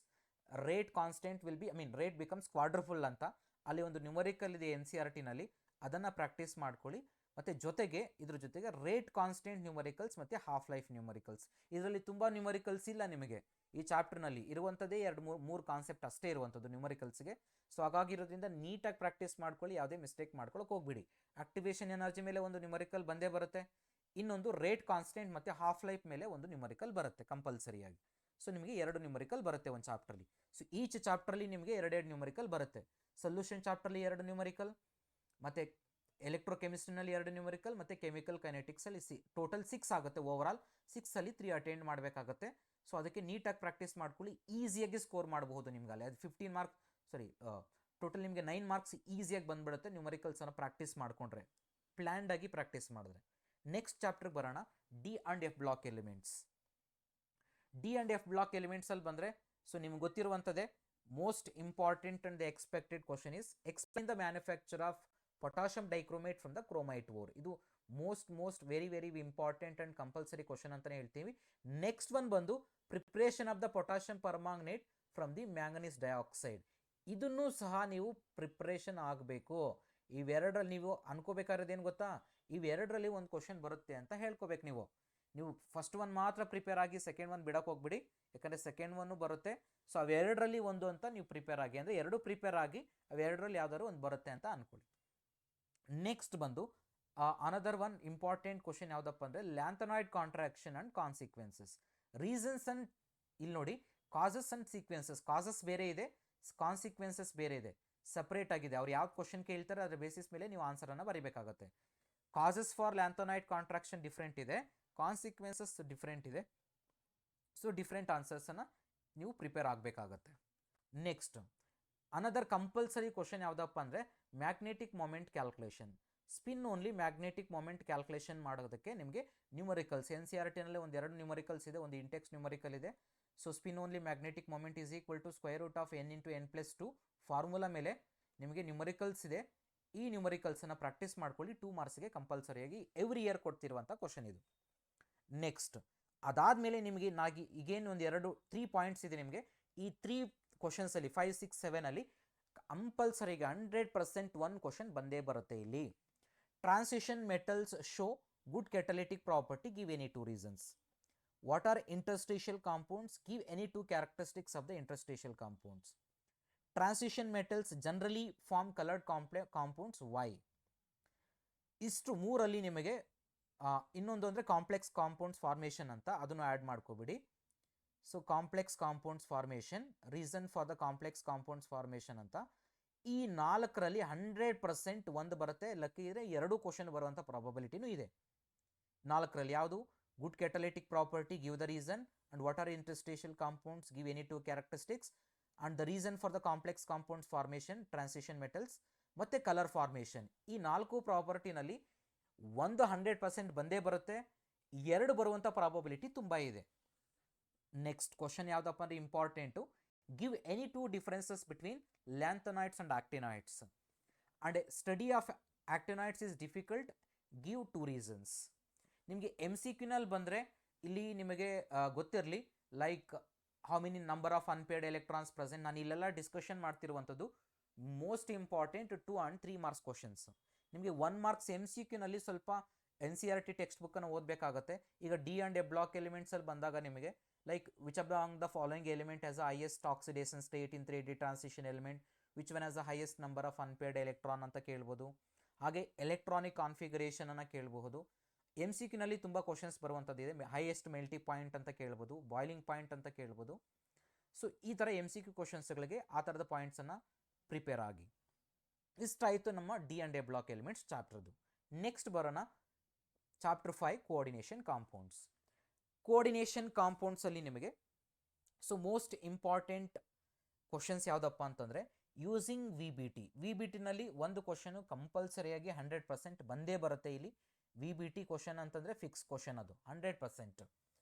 rate constant will be rate becomes quadruple ಅಂತ ಅಲ್ಲಿ ಒಂದು ನ್ಯೂಮರಿಕಲ್ ಇದೆ NCERTನಲ್ಲಿ. ಅದನ್ನು ಪ್ರಾಕ್ಟೀಸ್ ಮಾಡ್ಕೊಳ್ಳಿ. ಮತ್ತು ಜೊತೆಗೆ ಇದ್ರ ಜೊತೆಗೆ ರೇಟ್ ಕಾನ್ಸ್ಟೆಂಟ್ ನ್ಯೂಮರಿಕಲ್ಸ್ ಮತ್ತು ಹಾಫ್ ಲೈಫ್ ನ್ಯೂಮರಿಕಲ್ಸ್. ಇದರಲ್ಲಿ ತುಂಬ ನ್ಯೂಮರಿಕಲ್ಸ್ ಇಲ್ಲ ನಿಮಗೆ ಈ ಚಾಪ್ಟರ್ನಲ್ಲಿ, ಇರುವಂಥದ್ದೇ 2-3 ಕಾನ್ಸೆಪ್ಟ್ ಅಷ್ಟೇ ಇರುವಂಥದ್ದು ನ್ಯೂಮರಿಕಲ್ಸ್ಗೆ. ಸೊ ಹಾಗಾಗಿರೋದ್ರಿಂದ ನೀಟಾಗಿ ಪ್ರಾಕ್ಟೀಸ್ ಮಾಡ್ಕೊಳ್ಳಿ, ಯಾವುದೇ ಮಿಸ್ಟೇಕ್ ಮಾಡ್ಕೊಳ್ಳೋಕೆ ಹೋಗ್ಬಿಡಿ. ಆಕ್ಟಿವೇಶನ್ ಎನರ್ಜಿ ಮೇಲೆ ಒಂದು ನ್ಯೂಮರಿಕಲ್ ಬಂದೇ ಬರುತ್ತೆ, ಇನ್ನೊಂದು ರೇಟ್ ಕಾನ್ಸ್ಟೆಂಟ್ ಮತ್ತು ಹಾಫ್ ಲೈಫ್ ಮೇಲೆ ಒಂದು ನ್ಯೂಮರಿಕಲ್ ಬರುತ್ತೆ ಕಂಪಲ್ಸರಿಯಾಗಿ. ಸೊ ನಿಮಗೆ 2 ನ್ಯೂಮರಿಕಲ್ ಬರುತ್ತೆ ಒಂದು ಚಾಪ್ಟ್ರಲ್ಲಿ. ಸೊ ಈಚ್ ಚಾಪ್ಟ್ರಲ್ಲಿ ನಿಮಗೆ 2 ನ್ಯೂಮರಿಕಲ್ ಬರುತ್ತೆ. ಸೊಲ್ಯೂಷನ್ ಚಾಪ್ಟ್ರಲ್ಲಿ 2 ನ್ಯೂಮರಿಕಲ್, ಮತ್ತು ಎಲೆಕ್ಟ್ರೋಕೆಮಿಸ್ಟ್ರಿನಲ್ಲಿ 2 ನ್ಯೂಮರಿಕಲ್, ಮತ್ತು ಕೆಮಿಕಲ್ ಕೈನೆಟಿಕ್ಸಲ್ಲಿ ಟೋಟಲ್ 6 ಆಗುತ್ತೆ. ಓವರಾಲ್ 6ಅಲ್ಲಿ 3 ಅಟೆಂಡ್ ಮಾಡಬೇಕಾಗುತ್ತೆ. ಸೊ ಅದಕ್ಕೆ ನೀಟಾಗಿ ಪ್ರಾಕ್ಟೀಸ್ ಮಾಡ್ಕೊಳ್ಳಿ, ಈಸಿಯಾಗಿ ಸ್ಕೋರ್ ಮಾಡಬಹುದು ನಿಮ್ಗೆ. ಅಲ್ಲಿ ಅದು 15 ಮಾರ್ಕ್ಸ್ ಟೋಟಲ್ ನಿಮಗೆ 9 ಮಾರ್ಕ್ಸ್ ಈಸಿಯಾಗಿ ಬಂದುಬಿಡುತ್ತೆ ನ್ಯೂಮರಿಕಲ್ಸನ್ನು ಪ್ರಾಕ್ಟೀಸ್ ಮಾಡಿಕೊಂಡ್ರೆ, ಪ್ಲ್ಯಾಂಡಾಗಿ ಪ್ರಾಕ್ಟೀಸ್ ಮಾಡಿದ್ರೆ. ನೆಕ್ಸ್ಟ್ ಚಾಪ್ಟರ್ಗೆ ಬರೋಣ, d and f block elements. D and f block ಎಲಿಮೆಂಟ್ಸಲ್ಲಿ ಬಂದರೆ ಸೊ ನಿಮ್ಗೆ ಗೊತ್ತಿರುವಂಥದ್ದೇ most important and the expected question is explain the manufacture of potassium dichromate from the chromite ore. ಇದು most very important and compulsory question ಅಂತಲೇ ಹೇಳ್ತೀವಿ. Next one ಬಂದು preparation of the potassium permanganate from the manganese dioxide. ಇದನ್ನು ಸಹ ನೀವು preparation ಆಗಬೇಕು. ಇವೆರಡರಲ್ಲಿ ನೀವು ಅನ್ಕೋಬೇಕಾಗಿರೋದೇನು ಗೊತ್ತಾ, ಇವೆರಡರಲ್ಲಿ ಒಂದು ಕ್ವಶನ್ ಬರುತ್ತೆ ಅಂತ ಹೇಳ್ಕೋಬೇಕು. ನೀವು ಫಸ್ಟ್ ಒನ್ ಮಾತ್ರ ಪ್ರಿಪೇರ್ ಆಗಿ ಸೆಕೆಂಡ್ ಒನ್ ಬಿಡೋಕೆ ಹೋಗ್ಬಿಡಿ, ಯಾಕಂದರೆ ಸೆಕೆಂಡ್ ಒನ್ನು ಬರುತ್ತೆ. ಸೊ ಅವೆರಡರಲ್ಲಿ ಒಂದು ಅಂತ ನೀವು ಪ್ರಿಪೇರ್ ಆಗಿ, ಅಂದರೆ 2 ಪ್ರಿಪೇರ್ ಆಗಿ ಅವೆರಡರಲ್ಲಿ ಯಾವ್ದಾದ್ರು ಒಂದು ಬರುತ್ತೆ ಅಂತ ಅಂದ್ಕೊಳ್ಳಿ. ನೆಕ್ಸ್ಟ್ ಬಂದು ಅನದರ್ ಒನ್ ಇಂಪಾರ್ಟೆಂಟ್ ಕ್ವಶನ್ ಯಾವುದಪ್ಪ ಅಂದರೆ lanthanoid contraction and consequences. Reasons and ಇಲ್ಲಿ ನೋಡಿ ಕಾಸಸ್ ಅಂಡ್ ಸೀಕ್ವೆನ್ಸಸ್, ಕಾಸಸ್ ಬೇರೆ ಇದೆ, ಕಾನ್ಸಿಕ್ವೆನ್ಸಸ್ ಬೇರೆ ಇದೆ, ಸಪ್ರೇಟ್ ಆಗಿದೆ. ಅವ್ರು ಯಾವ್ದು ಕ್ವಶನ್ ಕೇಳ್ತಾರೆ ಅದರ ಬೇಸಿಸ್ ಮೇಲೆ ನೀವು ಆನ್ಸರನ್ನು ಬರೀಬೇಕಾಗತ್ತೆ. Causes for lanthanide contraction different ಇದೆ, ಕಾನ್ಸಿಕ್ವೆನ್ಸಸ್ ಡಿಫ್ರೆಂಟ್ ಇದೆ. ಸೊ ಡಿಫ್ರೆಂಟ್ ಆನ್ಸರ್ಸನ್ನು ನೀವು ಪ್ರಿಪೇರ್ ಆಗಬೇಕಾಗತ್ತೆ. ನೆಕ್ಸ್ಟ್ ಅನದರ್ ಕಂಪಲ್ಸರಿ ಕ್ವಶನ್ ಯಾವುದಪ್ಪ ಅಂದರೆ magnetic moment calculation. Spin only magnetic moment calculation ಮಾಡೋದಕ್ಕೆ ನಿಮಗೆ ನ್ಯೂಮರಿಕಲ್ಸ್ ಎನ್ ಸಿ ಆರ್ ಟಿನಲ್ಲಿ ಒಂದೆರಡು ನ್ಯೂಮರಿಕಲ್ಸ್ ಇದೆ, ಒಂದು ಇಂಟೆಕ್ಸ್ ನ್ಯೂಮರಿಕಲ್ ಇದೆ. So spin only magnetic moment is equal to square root of n into n+2 formula ಮೇಲೆ ನಿಮಗೆ ನ್ಯೂಮರಿಕಲ್ಸ್ ಇದೆ. ಈ ನ್ಯೂಮರಿಕಲ್ಸನ್ನು ಪ್ರಾಕ್ಟೀಸ್ ಮಾಡ್ಕೊಳ್ಳಿ. 2 ಮಾರ್ಕ್ಸ್ಗೆ ಕಂಪಲ್ಸರಿಯಾಗಿ ಎವ್ರಿ ಇಯರ್ ಕೊಡ್ತಿರುವಂಥ ಕ್ವಶನ್ ಇದು. ನೆಕ್ಸ್ಟ್ ಅದಾದಮೇಲೆ ನಿಮಗೆ ಈಗೇನು ಒಂದು 3 ಪಾಯಿಂಟ್ಸ್ ಇದೆ ನಿಮಗೆ. ಈ 3 ಕ್ವಶನ್ಸಲ್ಲಿ 5, 6, 7 ಕಂಪಲ್ಸರಿಗೆ 100% 1 ಕ್ವಶನ್ ಬಂದೇ ಬರುತ್ತೆ ಇಲ್ಲಿ. Transition metals show good catalytic property, give any 2 reasons. What are interstitial compounds? Give any 2 characteristics of the interstitial compounds. Transition metals generally form colored compounds. Why? ಇಷ್ಟು 3 ನಿಮಗೆ ಇನ್ನೊಂದು ಅಂದರೆ ಕಾಂಪ್ಲೆಕ್ಸ್ ಕಾಂಪೌಂಡ್ಸ್ ಫಾರ್ಮೇಷನ್ ಅಂತ, ಅದನ್ನು add ಮಾಡ್ಕೋಬಿಡಿ. So complex compounds formation, reason for the complex compounds formation ಅಂತ. ಈ 4ರಲ್ಲಿ 100% 1 ಬರುತ್ತೆ. ಲಕ್ಕಿ ಇದ್ರೆ 2 ಕ್ವಶನ್ ಬರುವಂಥ ಪ್ರಾಬಬಿಲಿಟಿನೂ ಇದೆ. 4ರಲ್ಲಿ ಯಾವುದು? Good catalytic property, give the reason, and what are interstitial compounds, give any 2 characteristics, and the reason for the complex compounds formation, transition metals, ಮತ್ತೆ colour formation. ಈ 4 ಪ್ರಾಪರ್ಟಿನಲ್ಲಿ 100% ಬಂದೇ ಬರುತ್ತೆ, 2 ಬರುವಂಥ ಪ್ರಾಬಬಿಲಿಟಿ ತುಂಬ ಇದೆ. ನೆಕ್ಸ್ಟ್ ಕ್ವಶನ್ ಯಾವುದಪ್ಪ ಅಂದರೆ important. Give any 2 differences between lanthanides and actinides, and study of actinides is difficult, give 2 reasons. ನಿಮಗೆ MCQನಲ್ಲಿ ಬಂದರೆ ಇಲ್ಲಿ ನಿಮಗೆ ಗೊತ್ತಿರಲಿ, like how many number of unpaired electrons present. ನಾನು ಇಲ್ಲೆಲ್ಲ ಡಿಸ್ಕಷನ್ ಮಾಡ್ತಿರುವಂಥದ್ದು most important 2 and 3 marks questions. ನಿಮಗೆ 1 ಮಾರ್ಕ್ಸ್ MCQನಲ್ಲಿ ಸ್ವಲ್ಪ NCERT ಟೆಕ್ಸ್ಟ್ ಬುಕ್ಕನ್ನು ಓದಬೇಕಾಗತ್ತೆ. ಈಗ ಡಿ ಆ್ಯಂಡ್ ಎ ಬ್ಲಾಕ್ ಎಲಿಮೆಂಟ್ಸಲ್ಲಿ ಬಂದಾಗ ನಿಮಗೆ like which among the following element has the highest oxidation state in 3D transition element, which one has the highest number of unpaired electron ಅಂತ ಕೇಳ್ಬೋದು. ಹಾಗೆ electronic ಕಾನ್ಫಿಗರೇಷನನ್ನು ಕೇಳಬಹುದು. MCQನಲ್ಲಿ ತುಂಬ questions ಬರುವಂಥದ್ದಿದೆ. Highest melting point ಅಂತ ಕೇಳ್ಬೋದು, boiling point ಅಂತ ಕೇಳ್ಬೋದು. So ಈ ಥರ MCQ ಕ್ವಶನ್ಸ್ಗಳಿಗೆ ಆ ಥರದ ಪಾಯಿಂಟ್ಸನ್ನು ಪ್ರಿಪೇರ್ ಆಗಿ. ಇಷ್ಟಾಯಿತು ನಮ್ಮ d and f block elements ಚಾಪ್ಟರ್ದು. ನೆಕ್ಸ್ಟ್ ಬರೋಣ ಚಾಪ್ಟರ್ 5 ಕೋಆರ್ಡಿನೇಷನ್ ಕಾಂಪೌಂಡ್ಸ್. ಕೋಆರ್ಡಿನೇಷನ್ ಕಾಂಪೌಂಡ್ಸಲ್ಲಿ ನಿಮಗೆ ಸೊ ಮೋಸ್ಟ್ ಇಂಪಾರ್ಟೆಂಟ್ ಕ್ವಶನ್ಸ್ ಯಾವುದಪ್ಪ ಅಂತಂದರೆ ಯೂಸಿಂಗ್ VBT ನಲ್ಲಿ ಒಂದು ಕ್ವಶನು ಕಂಪಲ್ಸರಿಯಾಗಿ 100% ಬಂದೇ ಬರುತ್ತೆ. ಇಲ್ಲಿ VBT ಕ್ವಶನ್ ಅಂತಂದರೆ ಫಿಕ್ಸ್ ಕ್ವಶನ್, ಅದು 100%.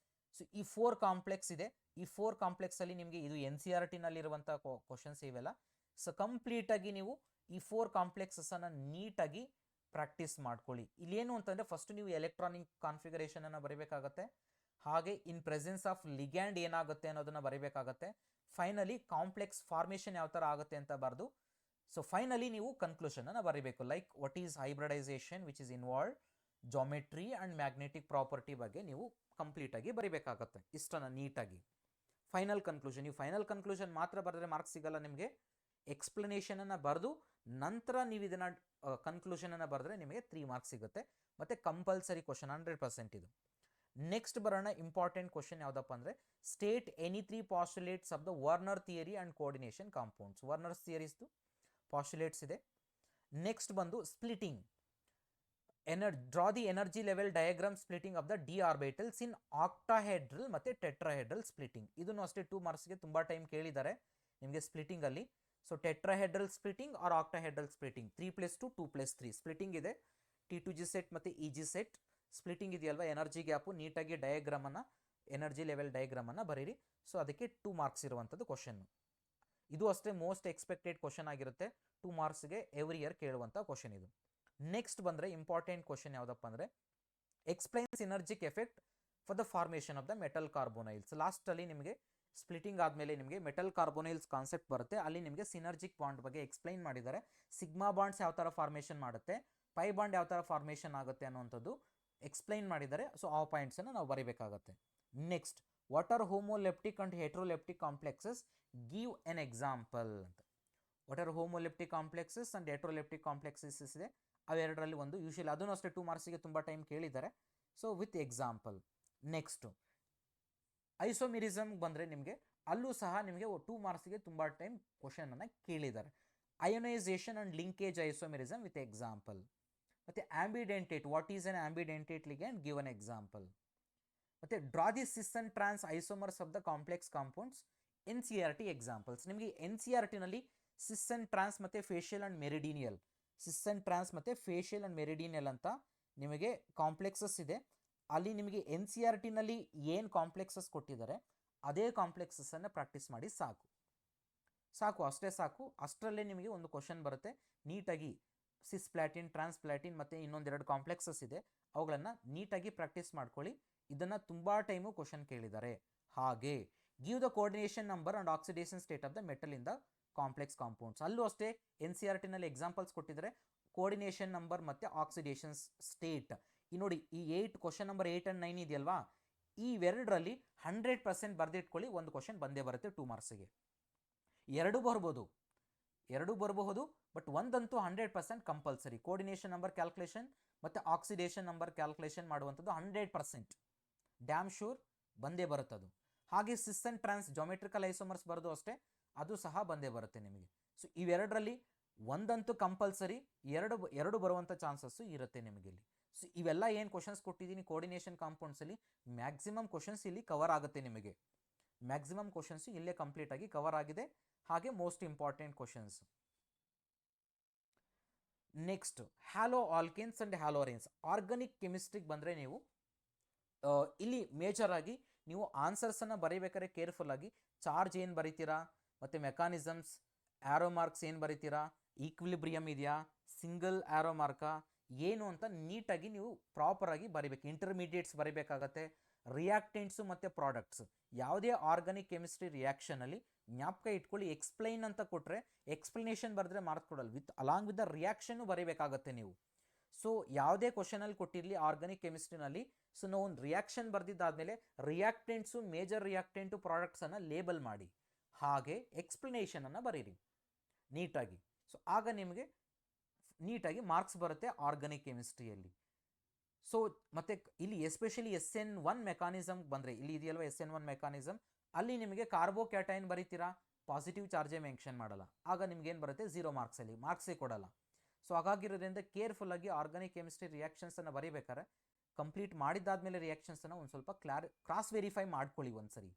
ಸೊ ಈ 4 ಕಾಂಪ್ಲೆಕ್ಸ್ ಇದೆ. ಈ 4 ಕಾಂಪ್ಲೆಕ್ಸಲ್ಲಿ ನಿಮಗೆ ಇದು NCERTನಲ್ಲಿರುವಂಥ ಕ್ವಶನ್ಸ್ ಇವೆಲ್ಲ. ಸೊ ಕಂಪ್ಲೀಟಾಗಿ ನೀವು ಈ 4 ಕಾಂಪ್ಲೆಕ್ಸನ್ನು ನೀಟಾಗಿ ಪ್ರಾಕ್ಟೀಸ್ ಮಾಡ್ಕೊಳ್ಳಿ. ಇಲ್ಲೇನು ಅಂತಂದರೆ ಫಸ್ಟ್ ನೀವು ಎಲೆಕ್ಟ್ರಾನಿಕ್ ಕಾನ್ಫಿಗರೇಷನನ್ನು ಬರೀಬೇಕಾಗತ್ತೆ. ಹಾಗೆ ಇನ್ ಪ್ರೆಸೆನ್ಸ್ ಆಫ್ ಲಿಗ್ಯಾಂಡ್ ಏನಾಗುತ್ತೆ ಅನ್ನೋದನ್ನು ಬರೀಬೇಕಾಗತ್ತೆ. ಫೈನಲಿ ಕಾಂಪ್ಲೆಕ್ಸ್ ಫಾರ್ಮೇಷನ್ ಯಾವ ಥರ ಆಗುತ್ತೆ ಅಂತ ಬರೆದು ಸೊ ಫೈನಲಿ ನೀವು ಕನ್ಕ್ಲೂಷನನ್ನು ಬರೀಬೇಕು. Like what is hybridization which is involved, geometry and magnetic property ಬಗ್ಗೆ ನೀವು ಕಂಪ್ಲೀಟಾಗಿ ಬರೀಬೇಕಾಗತ್ತೆ. ಇಷ್ಟನ್ನು ನೀಟಾಗಿ ಫೈನಲ್ ಕನ್ಕ್ಲೂಷನ್. ನೀವು ಫೈನಲ್ ಕನ್ಕ್ಲೂಷನ್ ಮಾತ್ರ ಬರೆದ್ರೆ ಮಾರ್ಕ್ಸ್ ಸಿಗಲ್ಲ ನಿಮಗೆ. ಎಕ್ಸ್ಪ್ಲನೇಷನನ್ನು ಬರೆದು ನಂತರ ನೀವು ಇದನ್ನು ಕನ್ಕ್ಲೂಷನನ್ನು ಬರೆದ್ರೆ ನಿಮಗೆ 3 ಮಾರ್ಕ್ಸ್ ಸಿಗುತ್ತೆ. ಮತ್ತು ಕಂಪಲ್ಸರಿ ಕ್ವಶನ್ 100% ಇದು. ನೆಕ್ಸ್ಟ್ ಬರೋಣ ಇಂಪಾರ್ಟೆಂಟ್ ಕ್ವಶನ್ ಯಾವುದಪ್ಪ ಅಂದರೆ state any 3 postulates of the Werner theory and coordination compounds. Werner's ಥಿಯರೀಸ್ದು ಪಾಸ್ಟುಲೇಟ್ಸ್ ಇದೆ. ನೆಕ್ಸ್ಟ್ ಬಂದು splitting, draw the energy level diagram splitting of the d orbitals in octahedral ಮತ್ತು tetrahedral splitting. ಇದನ್ನು ಅಷ್ಟೇ 2 ಮಾರ್ಕ್ಸ್ಗೆ ತುಂಬ ಟೈಮ್ ಕೇಳಿದ್ದಾರೆ ನಿಮಗೆ ಸ್ಪ್ಲಿಟಿಂಗಲ್ಲಿ. So tetrahedral splitting or octahedral splitting, 3+2 2+3 splitting ಇದೆ. T2G ಸೆಟ್ ಮತ್ತು EG ಸೆಟ್ ಸ್ಪ್ಲಿಟಿಂಗ್ ಇದೆಯಲ್ವಾ, ಎನರ್ಜಿ ಗ್ಯಾಪು. ನೀಟಾಗಿ ಡಯಾಗ್ರಾಮನ್ನು, ಎನರ್ಜಿ ಲೆವೆಲ್ ಡಯಾಗ್ರಾಮನ್ನು ಬರೀರಿ. ಸೊ ಅದಕ್ಕೆ 2 ಮಾರ್ಕ್ಸ್ ಇರುವಂಥದ್ದು ಕ್ವಶನ್ನು. ಇದು ಅಷ್ಟೇ ಮೋಸ್ಟ್ ಎಕ್ಸ್ಪೆಕ್ಟೆಡ್ ಕ್ವಶನ್ ಆಗಿರುತ್ತೆ. 2 ಮಾರ್ಕ್ಸ್ಗೆ ಎವ್ರಿ ಇಯರ್ ಕೇಳುವಂಥ ಕ್ವಶನ್ ಇದು. ನೆಕ್ಸ್ಟ್ ಬಂದರೆ ಇಂಪಾರ್ಟೆಂಟ್ ಕ್ವಶನ್ ಯಾವುದಪ್ಪ ಅಂದರೆ explain synergic effect for the formation of the metal carbonyls. ಲಾಸ್ಟಲ್ಲಿ ನಿಮಗೆ ಸ್ಪ್ಲಿಟಿಂಗ್ ಆದಮೇಲೆ ನಿಮಗೆ ಮೆಟಲ್ ಕಾರ್ಬೋನೈಲ್ಸ್ ಕಾನ್ಸೆಪ್ಟ್ ಬರುತ್ತೆ. ಅಲ್ಲಿ ನಿಮಗೆ ಸಿನರ್ಜಿಕ್ ಬಾಂಡ್ ಬಗ್ಗೆ ಎಕ್ಸ್ಪ್ಲೈನ್ ಮಾಡಿದ್ದಾರೆ. ಸಿಗ್ಮಾ ಬಾಂಡ್ಸ್ ಯಾವ ಥರ ಫಾರ್ಮೇಷನ್ ಮಾಡುತ್ತೆ, ಪೈ ಬಾಂಡ್ ಯಾವ ಥರ ಫಾರ್ಮೇಷನ್ ಆಗುತ್ತೆ ಅನ್ನುವಂಥದ್ದು ಎಕ್ಸ್ಪ್ಲೈನ್ ಮಾಡಿದ್ದಾರೆ. ಸೊ ಆ ಪಾಯಿಂಟ್ಸನ್ನು ನಾವು ಬರೀಬೇಕಾಗತ್ತೆ. Next what are homoleptic and heteroleptic complexes, give an example ಅಂತ. What are homoleptic complexes and heteroleptic complexes ಇದೆ, ಅವೆರಡರಲ್ಲಿ ಒಂದು. ಯೂಶಲಿ ಅದನ್ನು ಅಷ್ಟೇ 2 ಮಾರ್ಕ್ಸಿಗೆ ತುಂಬ ಟೈಮ್ ಕೇಳಿದ್ದಾರೆ. So with example. Next isomerism ಬಂದರೆ ನಿಮಗೆ ಅಲ್ಲೂ ಸಹ ನಿಮಗೆ 2 ಮಾರ್ಕ್ಸ್ಗೆ ತುಂಬ ಟೈಮ್ ಕ್ವಶನನ್ನು ಕೇಳಿದ್ದಾರೆ. Ionisation and linkage isomerism with example. ಮತ್ತು ambidentate, what is an ambidentate ligand, give an example. ಮತ್ತು draw the cis and trans isomers of the complex compounds, N C R T examples. ನಿಮಗೆ N C R ಟಿನಲ್ಲಿ cis and trans ಮತ್ತು facial and meridional, cis and trans ಮತ್ತು facial and ಮೆರಿಡಿನಿಯಲ್ ಅಂತ ನಿಮಗೆ complexes ಇದೆ. ಅಲ್ಲಿ ನಿಮಗೆ ಎನ್ ಸಿ ಆರ್ ಟಿನಲ್ಲಿ ಏನು ಕಾಂಪ್ಲೆಕ್ಸಸ್ ಕೊಟ್ಟಿದ್ದಾರೆ ಅದೇ ಕಾಂಪ್ಲೆಕ್ಸಸ್ಸನ್ನು ಪ್ರಾಕ್ಟೀಸ್ ಮಾಡಿ ಸಾಕು, ಅಷ್ಟೇ ಸಾಕು. ಅಷ್ಟರಲ್ಲೇ ನಿಮಗೆ ಒಂದು ಕ್ವಶನ್ ಬರುತ್ತೆ ನೀಟಾಗಿ. ಸಿಸ್ ಪ್ಲಾಟಿನ್, ಟ್ರಾನ್ಸ್ ಪ್ಲಾಟಿನ್ ಮತ್ತು ಇನ್ನೊಂದೆರಡು ಕಾಂಪ್ಲೆಕ್ಸಸ್ ಇದೆ, ಅವುಗಳನ್ನು ನೀಟಾಗಿ ಪ್ರಾಕ್ಟೀಸ್ ಮಾಡ್ಕೊಳ್ಳಿ. ಇದನ್ನು ತುಂಬ ಟೈಮು ಕ್ವಶನ್ ಕೇಳಿದ್ದಾರೆ. ಹಾಗೆ give the coordination number and oxidation state of the metal in the complex compounds. ಅಲ್ಲೂ ಅಷ್ಟೇ ಎನ್ ಸಿ ಆರ್ ಟಿನಲ್ಲಿ ಎಕ್ಸಾಂಪಲ್ಸ್ ಕೊಟ್ಟಿದ್ದಾರೆ, ಕೋಆರ್ಡಿನೇಷನ್ ನಂಬರ್ ಮತ್ತು ಆಕ್ಸಿಡೇಷನ್ ಸ್ಟೇಟ್. ಈ ನೋಡಿ, ಈ 8 ಕ್ವಶನ್ ನಂಬರ್ 8 ಆ್ಯಂಡ್ 9 ಇದೆಯಲ್ವಾ, ಇವೆರಡರಲ್ಲಿ 100% ಬರೆದಿಟ್ಕೊಳ್ಳಿ. ಒಂದು ಕ್ವಶನ್ ಬಂದೇ ಬರುತ್ತೆ 2 ಮಾರ್ಕ್ಸಿಗೆ. ಎರಡೂ ಬರಬಹುದು, ಬಟ್ ಒಂದಂತೂ 100% ಕಂಪಲ್ಸರಿ. ಕೋಆರ್ಡಿನೇಷನ್ ನಂಬರ್ ಕ್ಯಾಲ್ಕುಲೇಷನ್ ಮತ್ತು ಆಕ್ಸಿಡೇಷನ್ ನಂಬರ್ ಕ್ಯಾಲ್ಕುಲೇಷನ್ ಮಾಡುವಂಥದ್ದು 100% ಡ್ಯಾಮ್ ಶೂರ್ ಬಂದೇ ಬರುತ್ತದು. ಹಾಗೆ ಸಿಸ್ ಅಂಡ್ ಟ್ರಾನ್ಸ್ ಜಾಮೆಟ್ರಿಕಲ್ ಐಸೋಮರ್ಸ್ ಬರೋದು ಅಷ್ಟೇ, ಅದು ಸಹ ಬಂದೇ ಬರುತ್ತೆ ನಿಮಗೆ. ಸೊ ಇವೆರಡರಲ್ಲಿ ಒಂದಂತೂ ಕಂಪಲ್ಸರಿ, ಎರಡು ಬರುವಂಥ ಚಾನ್ಸಸ್ಸು ಇರುತ್ತೆ ನಿಮಗೆ ಇಲ್ಲಿ. ಸೊ ಇವೆಲ್ಲ ಏನು ಕ್ವಶನ್ಸ್ ಕೊಟ್ಟಿದ್ದೀನಿ ಕೋಆರ್ಡಿನೇಷನ್ ಕಾಂಪೌಂಡ್ಸಲ್ಲಿ, ಮ್ಯಾಕ್ಸಿಮಮ್ ಕ್ವಶನ್ಸ್ ಇಲ್ಲಿ ಕವರ್ ಆಗುತ್ತೆ ನಿಮಗೆ. ಮ್ಯಾಕ್ಸಿಮಮ್ ಕ್ವಶನ್ಸ್ ಇಲ್ಲೇ ಕಂಪ್ಲೀಟ್ ಆಗಿ ಕವರ್ ಆಗಿದೆ. ಹಾಗೆ most important questions. Next halo alkanes and haloarenes. Organic ಕೆಮಿಸ್ಟ್ರಿಗೆ ಬಂದರೆ ನೀವು ಇಲ್ಲಿ ಮೇಜರ್ ಆಗಿ ನೀವು ಆನ್ಸರ್ಸನ್ನು ಬರೀಬೇಕಾದ್ರೆ ಕೇರ್ಫುಲ್ ಆಗಿ ಚಾರ್ಜ್ ಏನು ಬರೀತೀರಾ, ಮತ್ತು ಮೆಕಾನಿಸಮ್ಸ್, ಆ್ಯರೋ ಮಾರ್ಕ್ಸ್ ಏನು ಬರೀತೀರಾ, ಈಕ್ವಿಲಿಬ್ರಿಯಮ್ ಇದೆಯಾ, ಸಿಂಗಲ್ ಆ್ಯರೋ ಮಾರ್ಕಾ ಏನು ಅಂತ ನೀಟಾಗಿ ನೀವು ಪ್ರಾಪರಾಗಿ ಬರೀಬೇಕು. ಇಂಟರ್ಮೀಡಿಯೇಟ್ಸ್ ಬರೀಬೇಕಾಗತ್ತೆ, ರಿಯಾಕ್ಟೆಂಟ್ಸು ಮತ್ತು ಪ್ರಾಡಕ್ಟ್ಸ್. ಯಾವುದೇ ಆರ್ಗಾನಿಕ್ ಕೆಮಿಸ್ಟ್ರಿ ರಿಯಾಕ್ಷನಲ್ಲಿ ಜ್ಞಾಪಕ ಇಟ್ಕೊಳ್ಳಿ, ಎಕ್ಸ್ಪ್ಲೈನ್ ಅಂತ ಕೊಟ್ಟರೆ ಎಕ್ಸ್ಪ್ಲನೇಷನ್ ಬರೆದ್ರೆ ಮಾರ್ಕ್ಸ್ ಕೊಡಲ್ಲ, ಅಲಾಂಗ್ ವಿತ್ ದ ರಿಯಾಕ್ಷನ್ನು ಬರೀಬೇಕಾಗತ್ತೆ ನೀವು. ಸೊ ಯಾವುದೇ ಕ್ವಶನಲ್ಲಿ ಕೊಟ್ಟಿರಲಿ ಆರ್ಗಾನಿಕ್ ಕೆಮಿಸ್ಟ್ರಿನಲ್ಲಿ, ಸೊ ನಾವು ಒಂದು ರಿಯಾಕ್ಷನ್ ಬರೆದಿದ್ದಾದಮೇಲೆ ರಿಯಾಕ್ಟೆಂಟ್ಸು, ಮೇಜರ್ ರಿಯಾಕ್ಟೆಂಟು, ಪ್ರಾಡಕ್ಟ್ಸನ್ನು ಲೇಬಲ್ ಮಾಡಿ, ಹಾಗೆ ಎಕ್ಸ್ಪ್ಲನೇಷನನ್ನು ಬರೀರಿ ನೀಟಾಗಿ. ಸೊ ಆಗ ನಿಮಗೆ ನೀಟಾಗಿ ಮಾರ್ಕ್ಸ್ ಬರುತ್ತೆ ಆರ್ಗಾನಿಕ್ ಕೆಮಿಸ್ಟ್ರಿಯಲ್ಲಿ. ಸೊ ಮತ್ತು ಇಲ್ಲಿ ಎಸ್ಪೆಷಲಿ SN1 ಮೆಕಾನಿಸಮ್ ಬಂದರೆ, ಇಲ್ಲಿ ಇದೆಯಲ್ವ SN1 ಮೆಕಾನಿಸಮ್, ಅಲ್ಲಿ ನಿಮಗೆ ಕಾರ್ಬೋಕ್ಯಾಟೈನ್ ಬರೀತೀರಾ, ಪಾಸಿಟಿವ್ ಚಾರ್ಜೇ ಮೆನ್ಷನ್ ಮಾಡಲ್ಲ, ಆಗ ನಿಮ್ಗೇನು ಬರುತ್ತೆ 0 ಮಾರ್ಕ್ಸಲ್ಲಿ, ಮಾರ್ಕ್ಸೇ ಕೊಡಲ್ಲ. ಸೊ ಹಾಗಾಗಿರೋದ್ರಿಂದ ಕೇರ್ಫುಲ್ಲಾಗಿ ಆರ್ಗಾನಿಕ್ ಕೆಮಿಸ್ಟ್ರಿ ರಿಯಾಕ್ಷನ್ಸನ್ನು ಬರೀಬೇಕಾದ್ರೆ ಕಂಪ್ಲೀಟ್ ಮಾಡಿದ್ದಾದಮೇಲೆ ರಿಯಾಕ್ಷನ್ಸನ್ನು ಒಂದು ಸ್ವಲ್ಪ ಕ್ರಾಸ್ ವೆರಿಫೈ ಮಾಡ್ಕೊಳ್ಳಿ ಒಂದ್ಸರಿ.